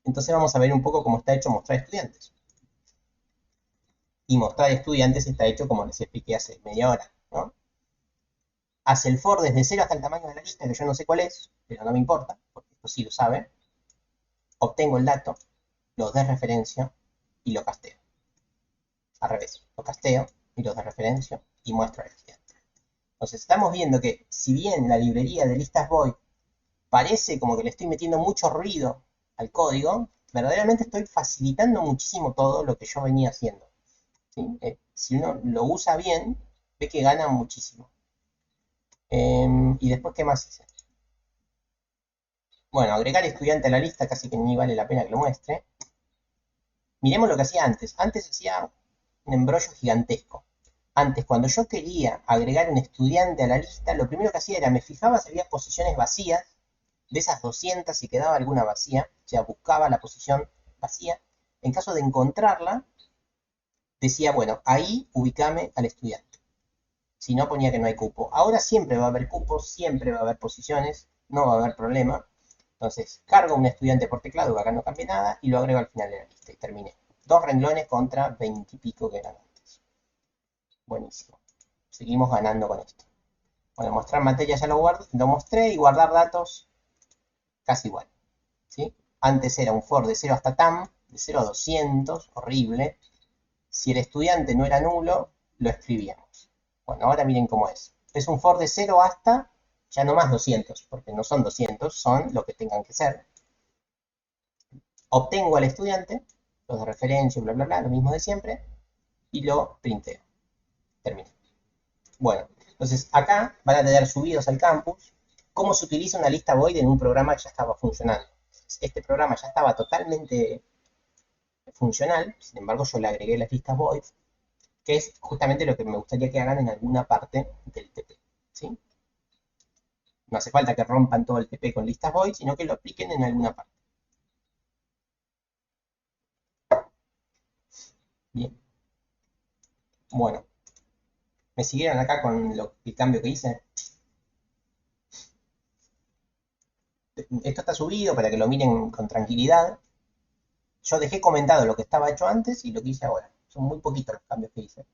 Entonces vamos a ver un poco cómo está hecho mostrar estudiantes. Y mostrar estudiantes está hecho como les expliqué hace media hora, ¿no? hace el for desde 0 hasta el tamaño de la lista, que yo no sé cuál es, pero no me importa, porque esto sí lo sabe. Obtengo el dato, lo desreferencio y lo casteo. Al revés, lo casteo y lo desreferencio y muestro al estudiante. Entonces estamos viendo que si bien la librería de listas void parece como que le estoy metiendo mucho ruido al código, verdaderamente estoy facilitando muchísimo todo lo que yo venía haciendo. ¿Sí? Si uno lo usa bien, ve que gana muchísimo. Y después, ¿qué más hice? Bueno, agregar estudiante a la lista casi que ni vale la pena que lo muestre. Miremos lo que hacía antes. Antes hacía un embrollo gigantesco. Antes, cuando yo quería agregar un estudiante a la lista, lo primero que hacía era me fijaba si había posiciones vacías, de esas 200 si quedaba alguna vacía, o sea, buscaba la posición vacía. En caso de encontrarla, decía, bueno, ahí ubicame al estudiante. Si no, ponía que no hay cupo. Ahora siempre va a haber cupos, siempre va a haber posiciones, no va a haber problema. Entonces, cargo un estudiante por teclado, que acá no cambie nada, y lo agrego al final de la lista y terminé. 2 renglones contra 20 y pico que eran antes. Buenísimo. Seguimos ganando con esto. Bueno, mostrar materia ya lo mostré y guardar datos casi igual. ¿Sí? Antes era un for de 0 hasta tam, de 0 a 200, horrible. Si el estudiante no era nulo, lo escribíamos. Bueno, ahora miren cómo es. Es un for de 0 hasta, ya no más 200, porque no son 200, son lo que tengan que ser. Obtengo al estudiante, los de referencia, bla, bla, bla, lo mismo de siempre, y lo printeo. Termino. Bueno, entonces acá van a tener subidos al campus cómo se utiliza una lista void en un programa que ya estaba funcionando. Este programa ya estaba totalmente funcional, sin embargo yo le agregué las listas void, que es justamente lo que me gustaría que hagan en alguna parte del TP. ¿Sí? No hace falta que rompan todo el TP con listas void, sino que lo apliquen en alguna parte. Bien. Bueno, ¿me siguieron acá con el cambio que hice? Esto está subido para que lo miren con tranquilidad. Yo dejé comentado lo que estaba hecho antes y lo que hice ahora. Son muy poquitos los cambios que hice.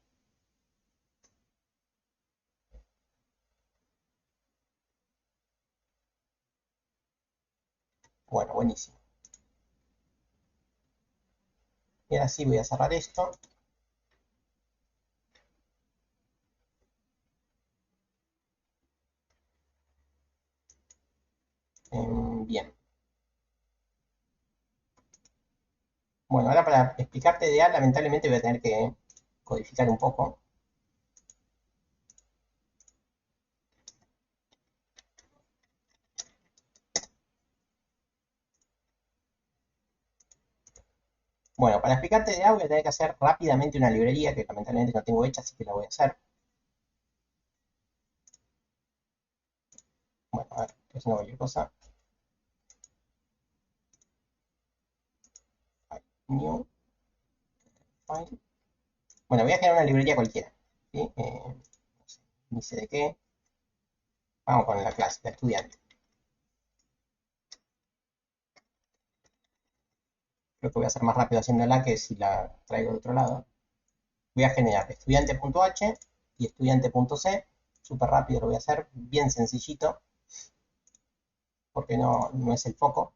Bueno, buenísimo. Y ahora sí voy a cerrar esto. Bien. Bueno, ahora para explicarte de A, lamentablemente voy a tener que codificar un poco. Bueno, para explicarte de A voy a tener que hacer rápidamente una librería que lamentablemente no tengo hecha, así que la voy a hacer. Bueno, a ver, estoy haciendo cualquier cosa. New file. Bueno, voy a generar una librería cualquiera. ¿Sí? No sé, ni sé de qué. Vamos con la clase, la estudiante. Creo que voy a ser más rápido haciéndola que si la traigo de otro lado. Voy a generar estudiante.h y estudiante.c. Súper rápido lo voy a hacer, bien sencillito, porque no es el foco.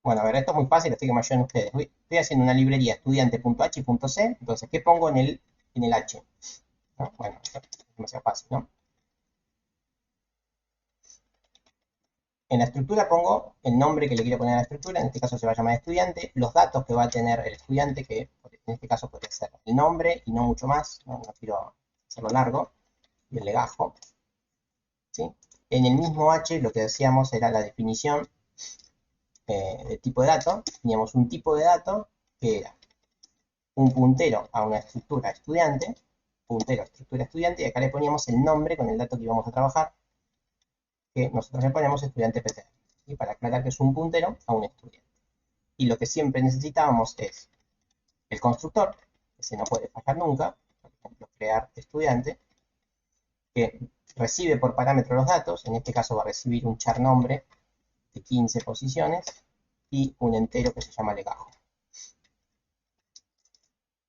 Bueno, a ver, esto es muy fácil, así que me ayuden ustedes. Estoy haciendo una librería estudiante.h y .c, entonces, ¿qué pongo en el h? ¿No? Bueno, esto es demasiado fácil, ¿no? En la estructura pongo el nombre que le quiero poner a la estructura, en este caso se va a llamar estudiante, los datos que va a tener el estudiante, que en este caso podría ser el nombre y no mucho más, no quiero hacerlo largo, y el legajo, ¿sí? En el mismo h lo que decíamos era la definición de tipo de dato, teníamos un tipo de dato que era un puntero a una estructura estudiante, puntero a estructura estudiante, y acá le poníamos el nombre con el dato que íbamos a trabajar, que nosotros le ponemos estudiante PTR, y para aclarar que es un puntero a un estudiante. Y lo que siempre necesitábamos es el constructor, ese no puede fallar nunca, por ejemplo, crear estudiante, que recibe por parámetro los datos, en este caso va a recibir un char nombre de 15 posiciones y un entero que se llama legajo.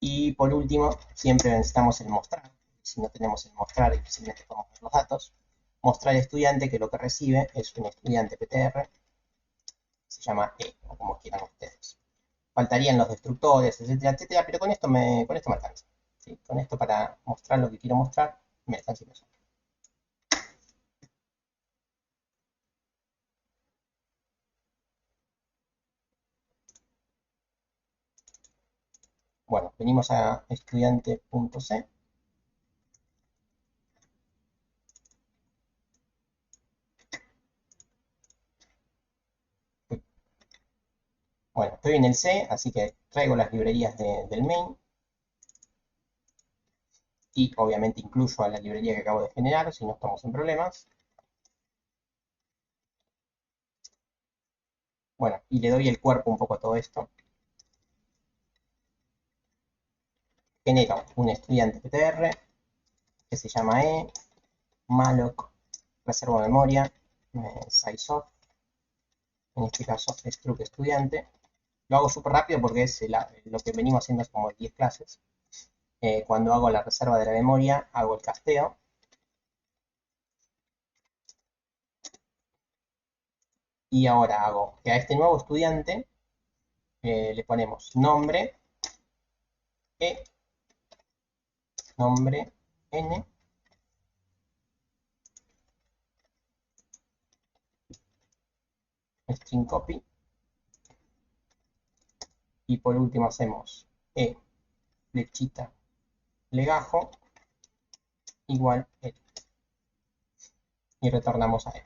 Y por último, siempre necesitamos el mostrar. Si no tenemos el mostrar, difícilmente podemos ver los datos. Mostrar estudiante, que lo que recibe es un estudiante PTR, se llama E, o como quieran ustedes. Faltarían los destructores, etcétera, etcétera, pero con esto me alcanza. ¿Sí? Con esto, para mostrar lo que quiero mostrar, me alcanza. Bueno, venimos a estudiante.c. Bueno, estoy en el C, así que traigo las librerías del main. Y obviamente incluyo a la librería que acabo de generar, si no estamos en problemas. Bueno, y le doy el cuerpo un poco a todo esto. Genero un estudiante PTR que se llama E, malloc, reservo de memoria, sizeof, en este caso struct estudiante. Lo hago súper rápido porque es lo que venimos haciendo es como 10 clases. Cuando hago la reserva de la memoria, hago el casteo. Y ahora hago que a este nuevo estudiante le ponemos nombre E, nombre N, string copy, y por último hacemos E, flechita, legajo, igual E, y retornamos a E.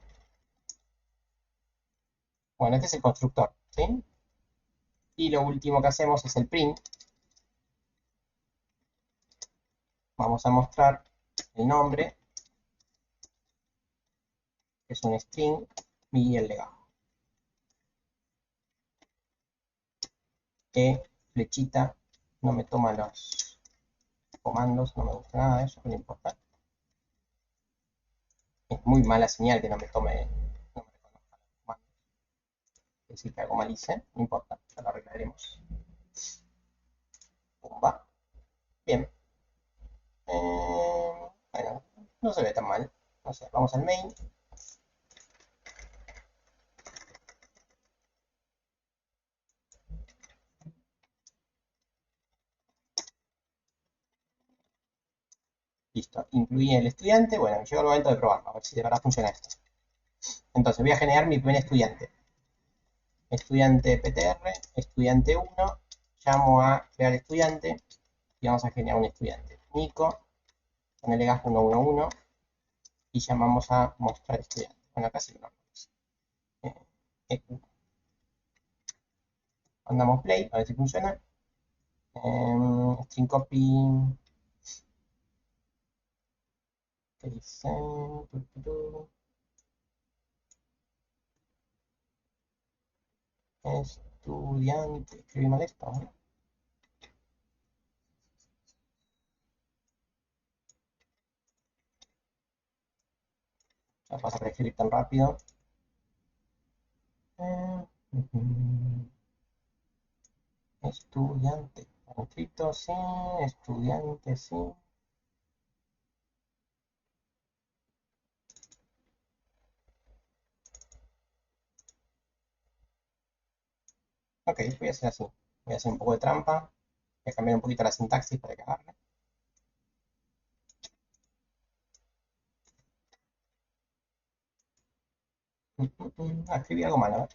Bueno, este es el constructor, ¿sí? Y lo último que hacemos es el print. Vamos a mostrar el nombre, que es un string, y el legajo. E, flechita, no me toma los comandos, no me gusta nada de eso, no importa. Es muy mala señal que no me tome, no me reconozca los comandos. Es decir, que algo mal hice, no importa, ya lo arreglaremos. Pumba. Bien. Bueno, no se ve tan mal. No sé, vamos al main. Listo, incluí el estudiante. Bueno, llegó el momento de probarlo, a ver si de verdad funciona esto. Entonces voy a generar mi primer estudiante. Estudiante PTR, estudiante 1. Llamo a crear estudiante y vamos a generar un estudiante. Nico, con el legajo 111 y llamamos a mostrar estudiante. Bueno, acá sí lo vamos. EQ. Mandamos play, a ver si funciona. String copy. ¿Qué dice? Estudiante. Escribí mal esto, ¿no? Ya pasa para escribir tan rápido. Estudiante. Escrito, sí. Estudiante, sí. Ok, voy a hacer así. Voy a hacer un poco de trampa. Voy a cambiar un poquito la sintaxis para que agarre. Escribí algo mal, a ver.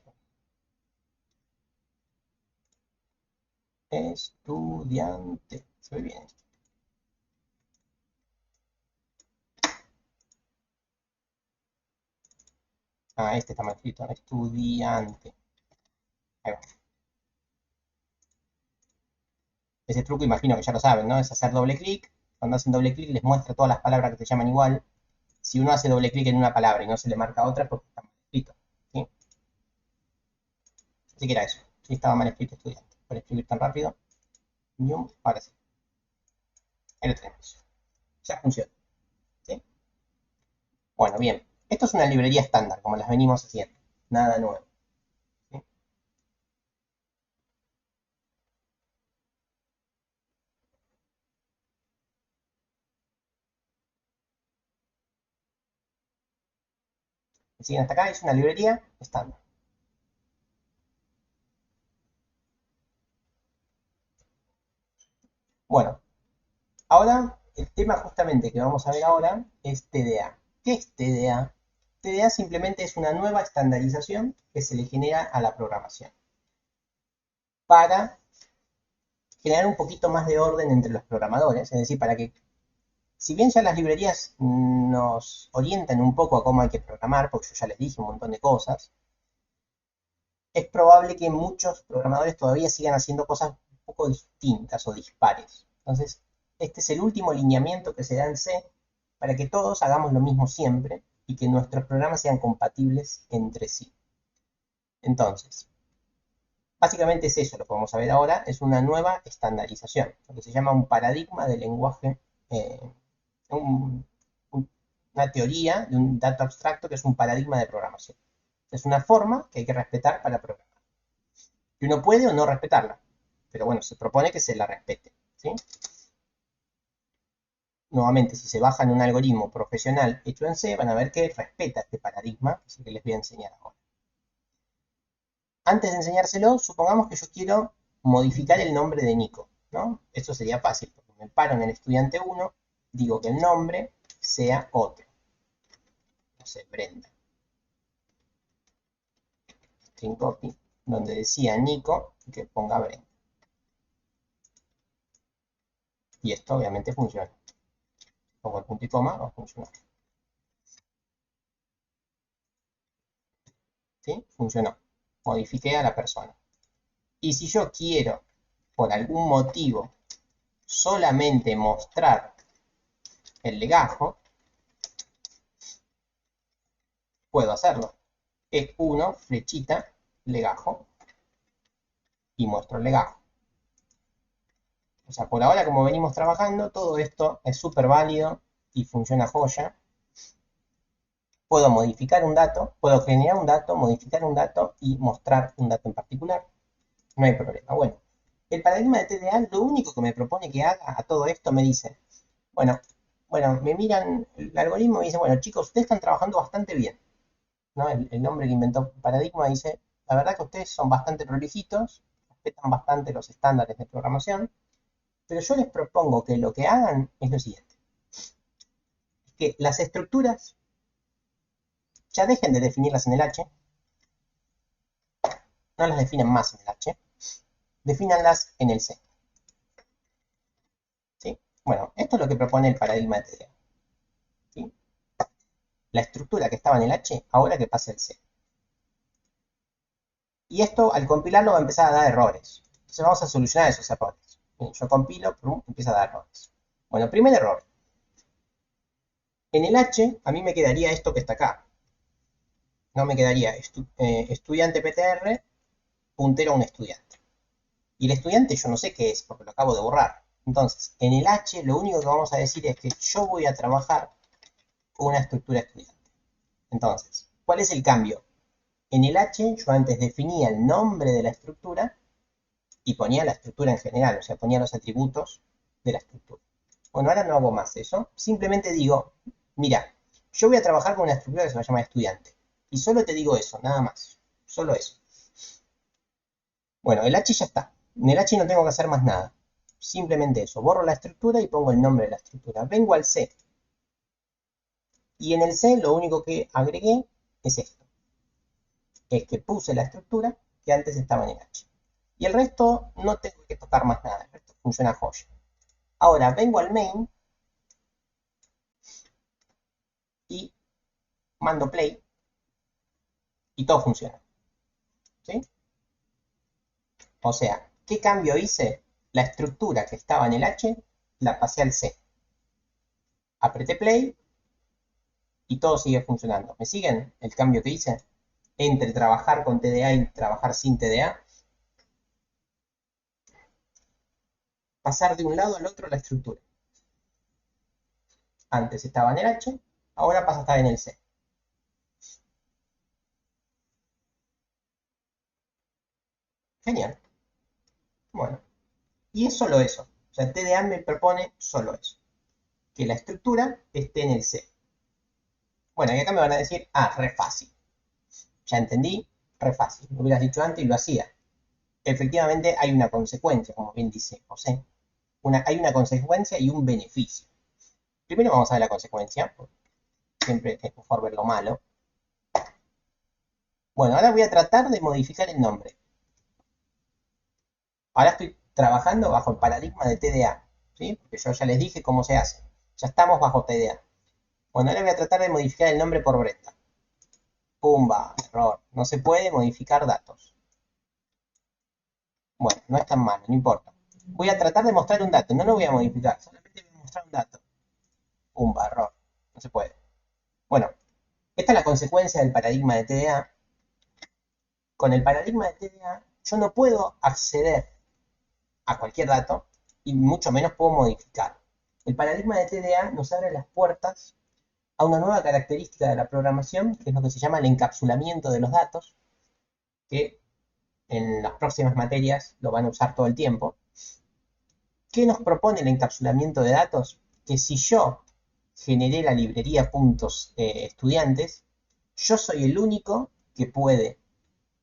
Estudiante. Se ve bien esto. Ah, este está mal escrito. Estudiante. Ahí va. Ese truco imagino que ya lo saben, ¿no? Es hacer doble clic. Cuando hacen doble clic les muestra todas las palabras que se llaman igual. Si uno hace doble clic en una palabra y no se le marca otra, es porque está mal escrito. ¿Sí? Así que era eso. Sí, estaba mal escrito estudiante. Por escribir tan rápido. Ahora sí. Ahí lo tenemos. Ya funciona. ¿Sí? Bueno, bien. Esto es una librería estándar, como las venimos haciendo. Nada nuevo. ¿Sí? ¿Me siguen hasta acá? Es una librería estándar. Bueno, ahora el tema justamente que vamos a ver ahora es TDA. ¿Qué es TDA? TDA simplemente es una nueva estandarización que se le genera a la programación para generar un poquito más de orden entre los programadores, es decir, para que, si bien ya las librerías nos orientan un poco a cómo hay que programar, porque yo ya les dije un montón de cosas, es probable que muchos programadores todavía sigan haciendo cosas un poco distintas o dispares. Entonces, este es el último lineamiento que se da en C para que todos hagamos lo mismo siempre y que nuestros programas sean compatibles entre sí. Entonces, básicamente es eso lo que vamos a ver ahora, es una nueva estandarización, lo que se llama un paradigma de lenguaje, eh, un- una teoría de un dato abstracto que es un paradigma de programación. Es una forma que hay que respetar para programar. Que uno puede o no respetarla, pero bueno, se propone que se la respete. ¿Sí? Nuevamente, si se bajan un algoritmo profesional hecho en C, van a ver que respeta este paradigma, que es el que les voy a enseñar ahora. Antes de enseñárselo, supongamos que yo quiero modificar el nombre de Nico, ¿no? Esto sería fácil, porque me paro en el estudiante 1, digo que el nombre sea otro, no sé, Brenda, string copy, donde decía Nico, que ponga Brenda. Y esto obviamente funciona. Pongo el punto y coma, va a funcionar. ¿Sí? Funcionó. Modifiqué a la persona. Y si yo quiero, por algún motivo, solamente mostrar el legajo, puedo hacerlo. E1, flechita, legajo, y muestro el legajo. O sea, por ahora, como venimos trabajando, todo esto es súper válido y funciona joya. Puedo modificar un dato, puedo generar un dato, modificar un dato y mostrar un dato en particular. No hay problema. Bueno, el paradigma de TDA lo único que me propone que haga a todo esto me dice, bueno, me miran el algoritmo y me dicen, bueno, chicos, ustedes están trabajando bastante bien, ¿no? El hombre que inventó paradigma dice, la verdad que ustedes son bastante prolijitos, respetan bastante los estándares de programación, pero yo les propongo que lo que hagan es lo siguiente, que las estructuras ya dejen de definirlas en el H, no las definen más en el H, defínanlas en el C. ¿Sí? Bueno, esto es lo que propone el paradigma de TDA. ¿Sí? La estructura que estaba en el H, ahora que pase al C. Y esto, al compilarlo, va a empezar a dar errores. Entonces vamos a solucionar esos errores. Yo compilo, empieza a dar errores. Bueno, primer error. En el H, a mí me quedaría esto que está acá. No me quedaría estudiante PTR, puntero a un estudiante. Y el estudiante yo no sé qué es, porque lo acabo de borrar. Entonces, en el H, lo único que vamos a decir es que yo voy a trabajar con una estructura estudiante. Entonces, ¿cuál es el cambio? En el H yo antes definía el nombre de la estructura y ponía la estructura en general, o sea, ponía los atributos de la estructura. Bueno, ahora no hago más eso, simplemente digo, mira, yo voy a trabajar con una estructura que se va a llamar estudiante. Y solo te digo eso, nada más. Solo eso. Bueno, el H ya está. En el H no tengo que hacer más nada. Simplemente eso. Borro la estructura y pongo el nombre de la estructura. Vengo al C. Y en el C lo único que agregué es esto. Es que puse la estructura que antes estaba en el H. Y el resto no tengo que tocar más nada. El resto funciona joya. Ahora vengo al main y mando play y todo funciona. ¿Sí? O sea, ¿qué cambio hice? La estructura que estaba en el H la pasé al C. Apreté play y todo sigue funcionando. ¿Me siguen el cambio que hice? Entre trabajar con TDA y trabajar sin TDA. Pasar de un lado al otro la estructura. Antes estaba en el H, Ahora pasa a estar en el C. Genial. Bueno, y es solo eso. O sea, TDA me propone solo eso. Que la estructura esté en el C. Bueno, y acá me van a decir, ah, re fácil. Ya entendí, re fácil. Lo hubieras dicho antes y lo hacía. Efectivamente hay una consecuencia, como bien dice José. Hay una consecuencia y un beneficio. Primero vamos a ver la consecuencia, porque siempre es mejor ver lo malo. Bueno, ahora voy a tratar de modificar el nombre. Ahora estoy trabajando bajo el paradigma de TDA, ¿sí? Porque yo ya les dije cómo se hace. Ya estamos bajo TDA. Bueno, ahora voy a tratar de modificar el nombre por Brenda. Pumba, error. No se puede modificar datos. Bueno, no es tan malo, no importa. Voy a tratar de mostrar un dato, no lo voy a modificar, solamente voy a mostrar un dato. Pumba, error. No se puede. Bueno, esta es la consecuencia del paradigma de TDA. Con el paradigma de TDA, yo no puedo acceder a cualquier dato y mucho menos puedo modificar. El paradigma de TDA nos abre las puertas a una nueva característica de la programación, que es lo que se llama el encapsulamiento de los datos, que en las próximas materias lo van a usar todo el tiempo. ¿Qué nos propone el encapsulamiento de datos? Que si yo generé la librería puntos estudiantes, yo soy el único que puede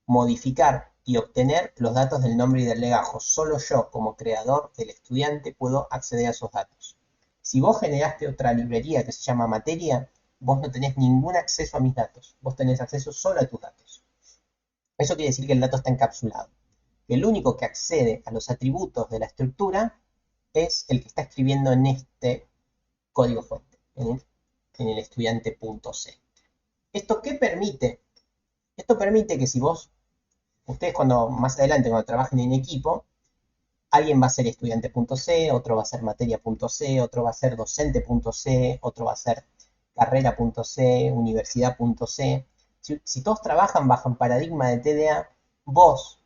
modificar y obtener los datos del nombre y del legajo. Solo yo, como creador del estudiante, puedo acceder a esos datos. Si vos generaste otra librería que se llama materia, vos no tenés ningún acceso a mis datos. Vos tenés acceso solo a tus datos. Eso quiere decir que el dato está encapsulado. El único que accede a los atributos de la estructura es el que está escribiendo en este código fuente, en el estudiante.c. ¿Esto qué permite? Esto permite que si ustedes cuando más adelante, cuando trabajen en equipo, alguien va a ser estudiante.c, otro va a ser materia.c, otro va a ser docente.c, otro va a ser carrera.c, universidad.c. Si todos trabajan bajo el paradigma de TDA, vos,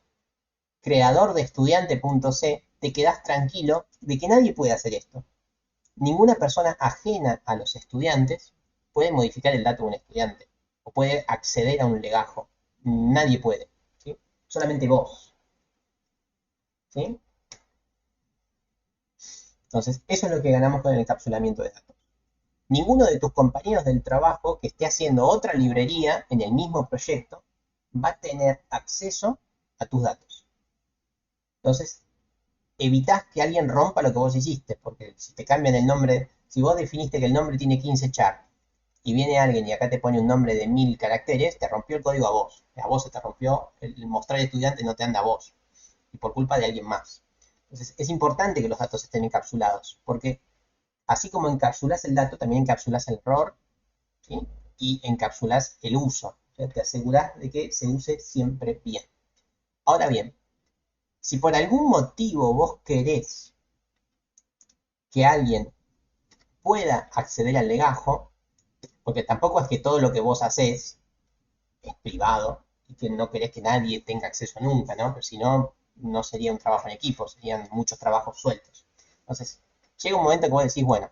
creador de estudiante.c, te quedás tranquilo de que nadie puede hacer esto. Ninguna persona ajena a los estudiantes puede modificar el dato de un estudiante o puede acceder a un legajo. Nadie puede, ¿sí? Solamente vos, ¿sí? Entonces, eso es lo que ganamos con el encapsulamiento de datos. Ninguno de tus compañeros del trabajo que esté haciendo otra librería en el mismo proyecto va a tener acceso a tus datos. Entonces, evitás que alguien rompa lo que vos hiciste, porque si te cambian el nombre, si vos definiste que el nombre tiene 15 char y viene alguien y acá te pone un nombre de 1000 caracteres, te rompió el código a vos. A vos se te rompió, el mostrar estudiante no te anda a vos, y por culpa de alguien más. Entonces, es importante que los datos estén encapsulados, porque así como encapsulas el dato, también encapsulas el error, ¿sí? Y encapsulas el uso. O sea, te aseguras de que se use siempre bien. Ahora bien, si por algún motivo vos querés que alguien pueda acceder al legajo, porque tampoco es que todo lo que vos haces es privado y que no querés que nadie tenga acceso nunca, ¿no? Pero si no, no sería un trabajo en equipo, serían muchos trabajos sueltos. Entonces, llega un momento que vos decís, bueno,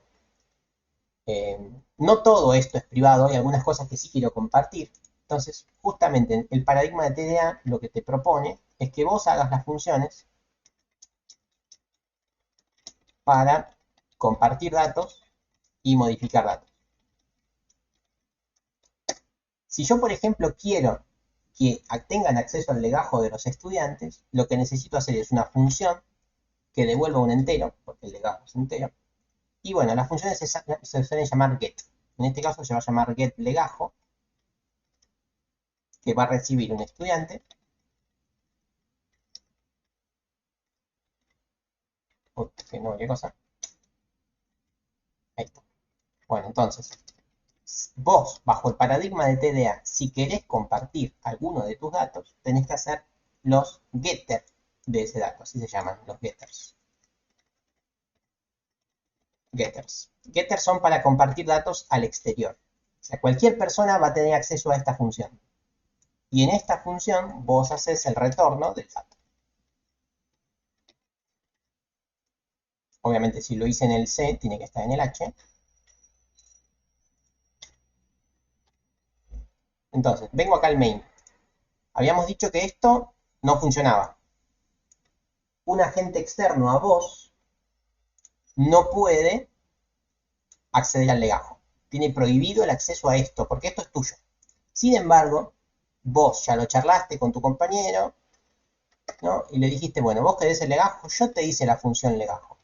no todo esto es privado, hay algunas cosas que sí quiero compartir. Entonces, justamente el paradigma de TDA lo que te propone es que vos hagas las funciones para compartir datos y modificar datos. Si yo, por ejemplo, quiero que tengan acceso al legajo de los estudiantes, lo que necesito hacer es una función que devuelva un entero, porque el legajo es entero. Y bueno, las funciones se suelen llamar get. En este caso se va a llamar get legajo, que va a recibir un estudiante. Que no, ¿qué cosa? Ahí está. Bueno, entonces, vos, bajo el paradigma de TDA, si querés compartir alguno de tus datos, tenés que hacer los getter de ese dato, así se llaman los getters. Getters. Getters son para compartir datos al exterior. O sea, cualquier persona va a tener acceso a esta función. Y en esta función vos haces el retorno del dato. Obviamente si lo hice en el C, tiene que estar en el H. Entonces, vengo acá al main. Habíamos dicho que esto no funcionaba. Un agente externo a vos no puede acceder al legajo. Tiene prohibido el acceso a esto, porque esto es tuyo. Sin embargo, vos ya lo charlaste con tu compañero, ¿no? Y le dijiste, bueno, vos querés el legajo, yo te hice la función legajo.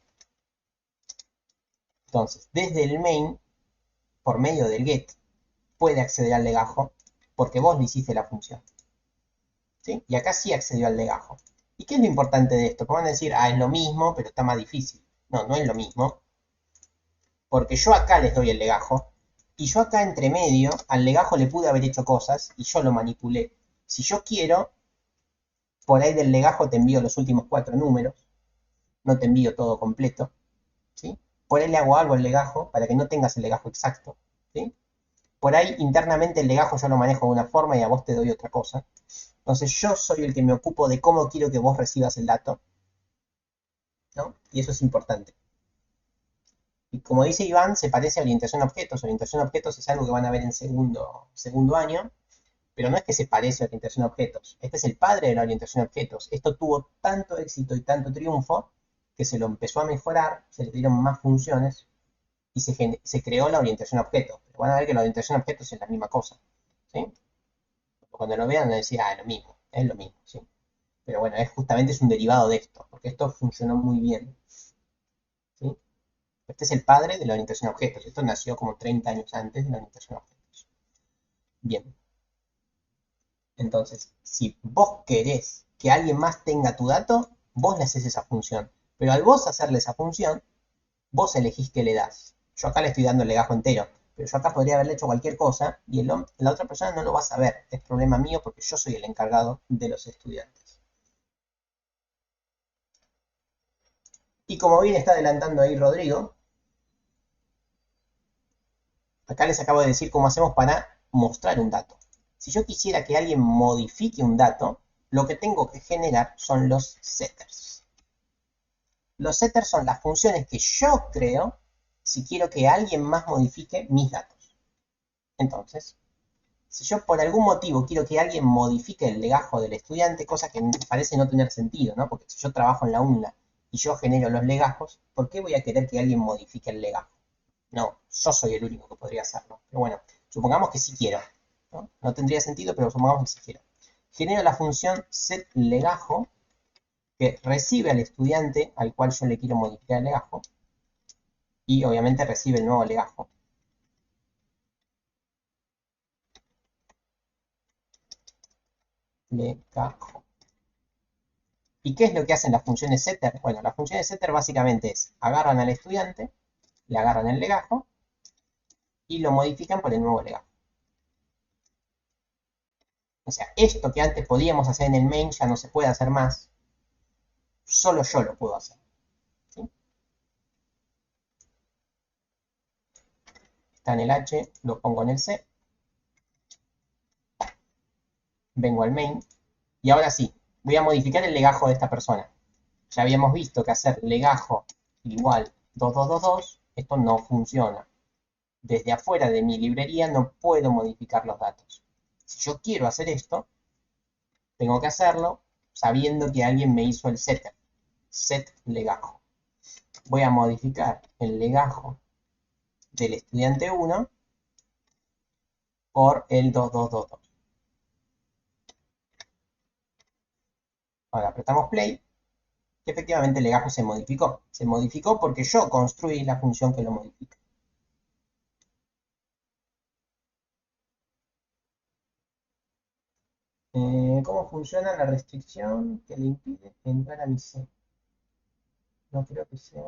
Entonces, desde el main, por medio del get, puede acceder al legajo, porque vos le hiciste la función. ¿Sí? Y acá sí accedió al legajo. ¿Y qué es lo importante de esto? Porque van a decir, es lo mismo, pero está más difícil. No, no es lo mismo. Porque yo acá les doy el legajo, y yo acá entre medio, al legajo le pude haber hecho cosas, y yo lo manipulé. Si yo quiero, por ahí del legajo te envío los últimos 4 números, no te envío todo completo, ¿sí? Por ahí le hago algo al legajo, para que no tengas el legajo exacto, ¿sí? Por ahí internamente el legajo yo lo manejo de una forma y a vos te doy otra cosa. Entonces yo soy el que me ocupo de cómo quiero que vos recibas el dato, ¿no? Y eso es importante. Y como dice Iván, se parece a orientación a objetos. Orientación a objetos es algo que van a ver en segundo año, pero no es que se parece a orientación a objetos. Este es el padre de la orientación a objetos. Esto tuvo tanto éxito y tanto triunfo que se lo empezó a mejorar, se le dieron más funciones y se creó la orientación a objetos. Pero van a ver que la orientación a objetos es la misma cosa, ¿sí? Cuando lo vean van a decir, es lo mismo, ¿sí? Pero bueno, justamente es un derivado de esto, porque esto funcionó muy bien, ¿sí? Este es el padre de la orientación a objetos. Esto nació como 30 años antes de la orientación a objetos. Bien. Entonces, si vos querés que alguien más tenga tu dato, vos le haces esa función. Pero al vos hacerle esa función, vos elegís qué le das. Yo acá le estoy dando el legajo entero, pero yo acá podría haberle hecho cualquier cosa y la otra persona no lo va a saber. Es problema mío porque yo soy el encargado de los estudiantes. Y como bien está adelantando ahí Rodrigo, acá les acabo de decir cómo hacemos para mostrar un dato. Si yo quisiera que alguien modifique un dato, lo que tengo que generar son los setters. Los setters son las funciones que yo creo si quiero que alguien más modifique mis datos. Entonces, si yo por algún motivo quiero que alguien modifique el legajo del estudiante, cosa que parece no tener sentido, ¿no? Porque si yo trabajo en la UNLA y yo genero los legajos, ¿por qué voy a querer que alguien modifique el legajo? No, yo soy el único que podría hacerlo. Pero bueno, supongamos que sí quiero. ¿No? No tendría sentido, pero supongamos que sí quiero. Genero la función setLegajo que recibe al estudiante al cual yo le quiero modificar el legajo y obviamente recibe el nuevo legajo. Legajo. ¿Y qué es lo que hacen las funciones setter? Bueno, las funciones setter básicamente es agarran al estudiante, le agarran el legajo y lo modifican por el nuevo legajo. O sea, esto que antes podíamos hacer en el main ya no se puede hacer más. Solo yo lo puedo hacer. ¿Sí? Está en el H, lo pongo en el C, vengo al main y ahora sí, voy a modificar el legajo de esta persona. Ya habíamos visto que hacer legajo igual 2222, esto no funciona. Desde afuera de mi librería no puedo modificar los datos. Si yo quiero hacer esto, tengo que hacerlo sabiendo que alguien me hizo el setter, set legajo. Voy a modificar el legajo del estudiante 1 por el 2222. Ahora apretamos play y efectivamente el legajo se modificó. Se modificó porque yo construí la función que lo modifica. ¿Cómo funciona la restricción que le impide entrar a mi C? No creo que sea...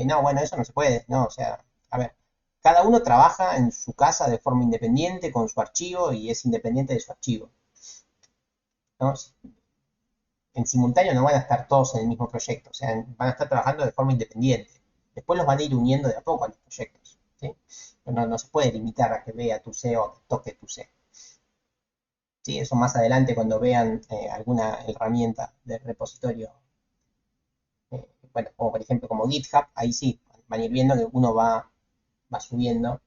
no, bueno, eso no se puede, no, o sea, a ver, cada uno trabaja en su casa de forma independiente con su archivo y es independiente de su archivo, ¿no? En simultáneo no van a estar todos en el mismo proyecto, o sea, van a estar trabajando de forma independiente. Después los van a ir uniendo de a poco a los proyectos, ¿sí? No, no se puede limitar a que vea tu C o a que toque tu C. ¿Sí? Eso más adelante cuando vean alguna herramienta del repositorio, bueno, como por ejemplo como GitHub, ahí sí, van a ir viendo que uno va subiendo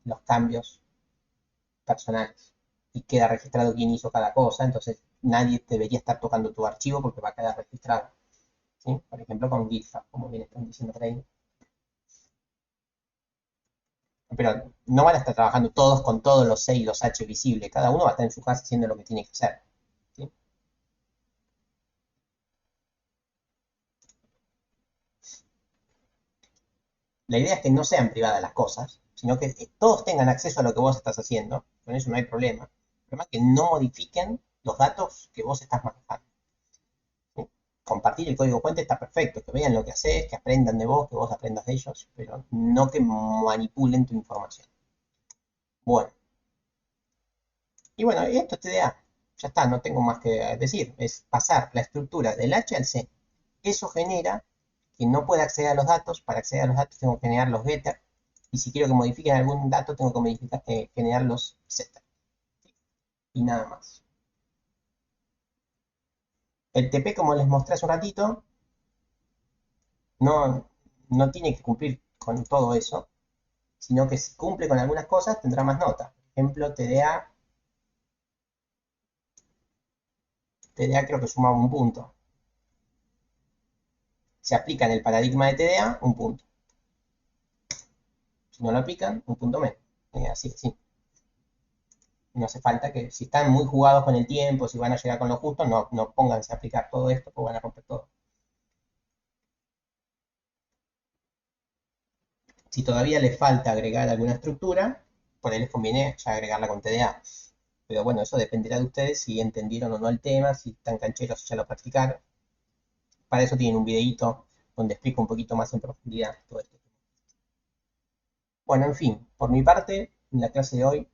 los cambios personales y queda registrado quién hizo cada cosa, entonces nadie debería estar tocando tu archivo porque va a quedar registrado, ¿sí? Por ejemplo, con GitHub, como bien están diciendo por ahí. Pero no van a estar trabajando todos con todos los C y los H visibles, cada uno va a estar en su casa haciendo lo que tiene que hacer, ¿sí? La idea es que no sean privadas las cosas, sino que todos tengan acceso a lo que vos estás haciendo, con eso no hay problema. El problema es que no modifiquen los datos que vos estás manejando, ¿sí? Compartir el código fuente está perfecto, que vean lo que haces, que aprendan de vos, que vos aprendas de ellos, pero no que manipulen tu información. Bueno, y bueno, esto es TDA. Ya está, no tengo más que decir. Es pasar la estructura del H al C. Eso genera que no pueda acceder a los datos. Para acceder a los datos tengo que generar los getter. Y si quiero que modifiquen algún dato, tengo que generar los setter. Y nada más. El TP, como les mostré hace un ratito, no, no tiene que cumplir con todo eso, sino que si cumple con algunas cosas tendrá más nota. Por ejemplo, TDA creo que sumaba un punto. Se aplica en el paradigma de TDA, un punto. Si no lo aplican, un punto menos. Así, sí. No hace falta que, si están muy jugados con el tiempo, si van a llegar con lo justo, no pónganse a aplicar todo esto, porque van a romper todo. Si todavía les falta agregar alguna estructura, por ahí les conviene ya agregarla con TDA. Pero bueno, eso dependerá de ustedes si entendieron o no el tema, si están cancheros, si ya lo practicaron. Para eso tienen un videito donde explico un poquito más en profundidad todo esto. Bueno, en fin, por mi parte, en la clase de hoy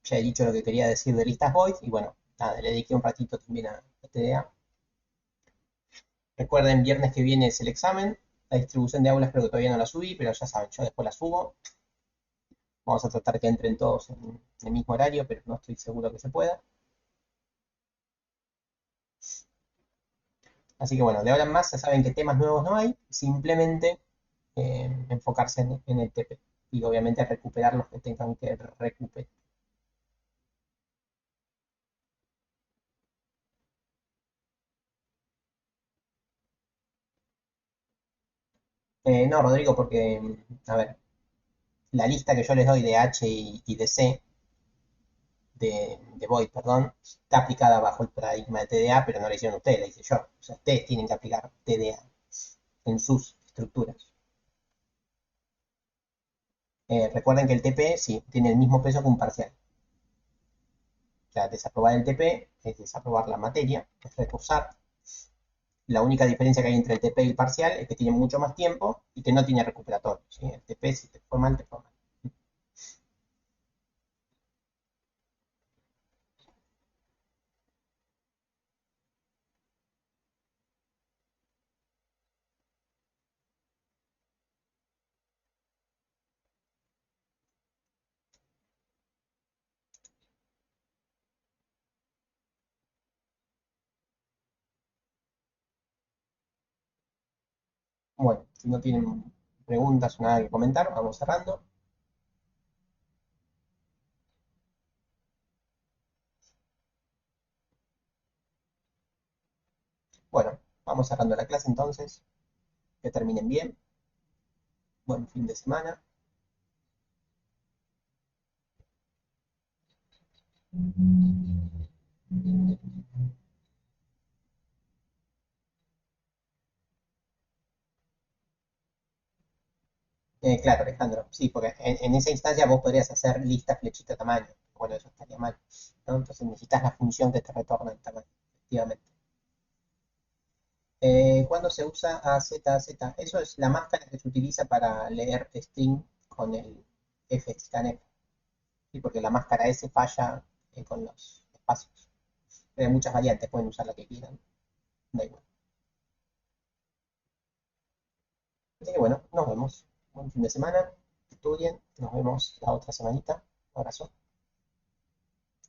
ya he dicho lo que quería decir de listas void y bueno, nada, le dediqué un ratito también a TDA. Recuerden, viernes que viene es el examen. La distribución de aulas creo que todavía no la subí, pero ya saben, yo después la subo. Vamos a tratar que entren todos en el mismo horario, pero no estoy seguro que se pueda. Así que bueno, de ahora en más ya saben que temas nuevos no hay, simplemente enfocarse en el TP y obviamente recuperar los que tengan que recuperar. No, Rodrigo, porque, a ver, la lista que yo les doy de H y de C, de Void, perdón, está aplicada bajo el paradigma de TDA, pero no la hicieron ustedes, la hice yo. O sea, ustedes tienen que aplicar TDA en sus estructuras. Recuerden que el TP sí tiene el mismo peso que un parcial. O sea, desaprobar el TP es desaprobar la materia, es recursar. La única diferencia que hay entre el TP y el parcial es que tiene mucho más tiempo y que no tiene recuperatorio, ¿sí? El TP, si te fue mal, te fue mal. Bueno, si no tienen preguntas o nada que comentar, vamos cerrando. Bueno, vamos cerrando la clase entonces. Que terminen bien. Buen fin de semana. Claro, Alejandro, sí, porque en esa instancia vos podrías hacer lista, flechita, tamaño. Bueno, eso estaría mal, ¿no? Entonces necesitas la función que te retorna el tamaño, efectivamente. ¿Cuándo se usa AZZ? Eso es la máscara que se utiliza para leer string con el fscanf, ¿sí? Porque la máscara S falla con los espacios. Pero hay muchas variantes, pueden usar la que quieran, da igual. Así que bueno, nos vemos. Buen fin de semana, estudien, nos vemos la otra semanita. Un abrazo.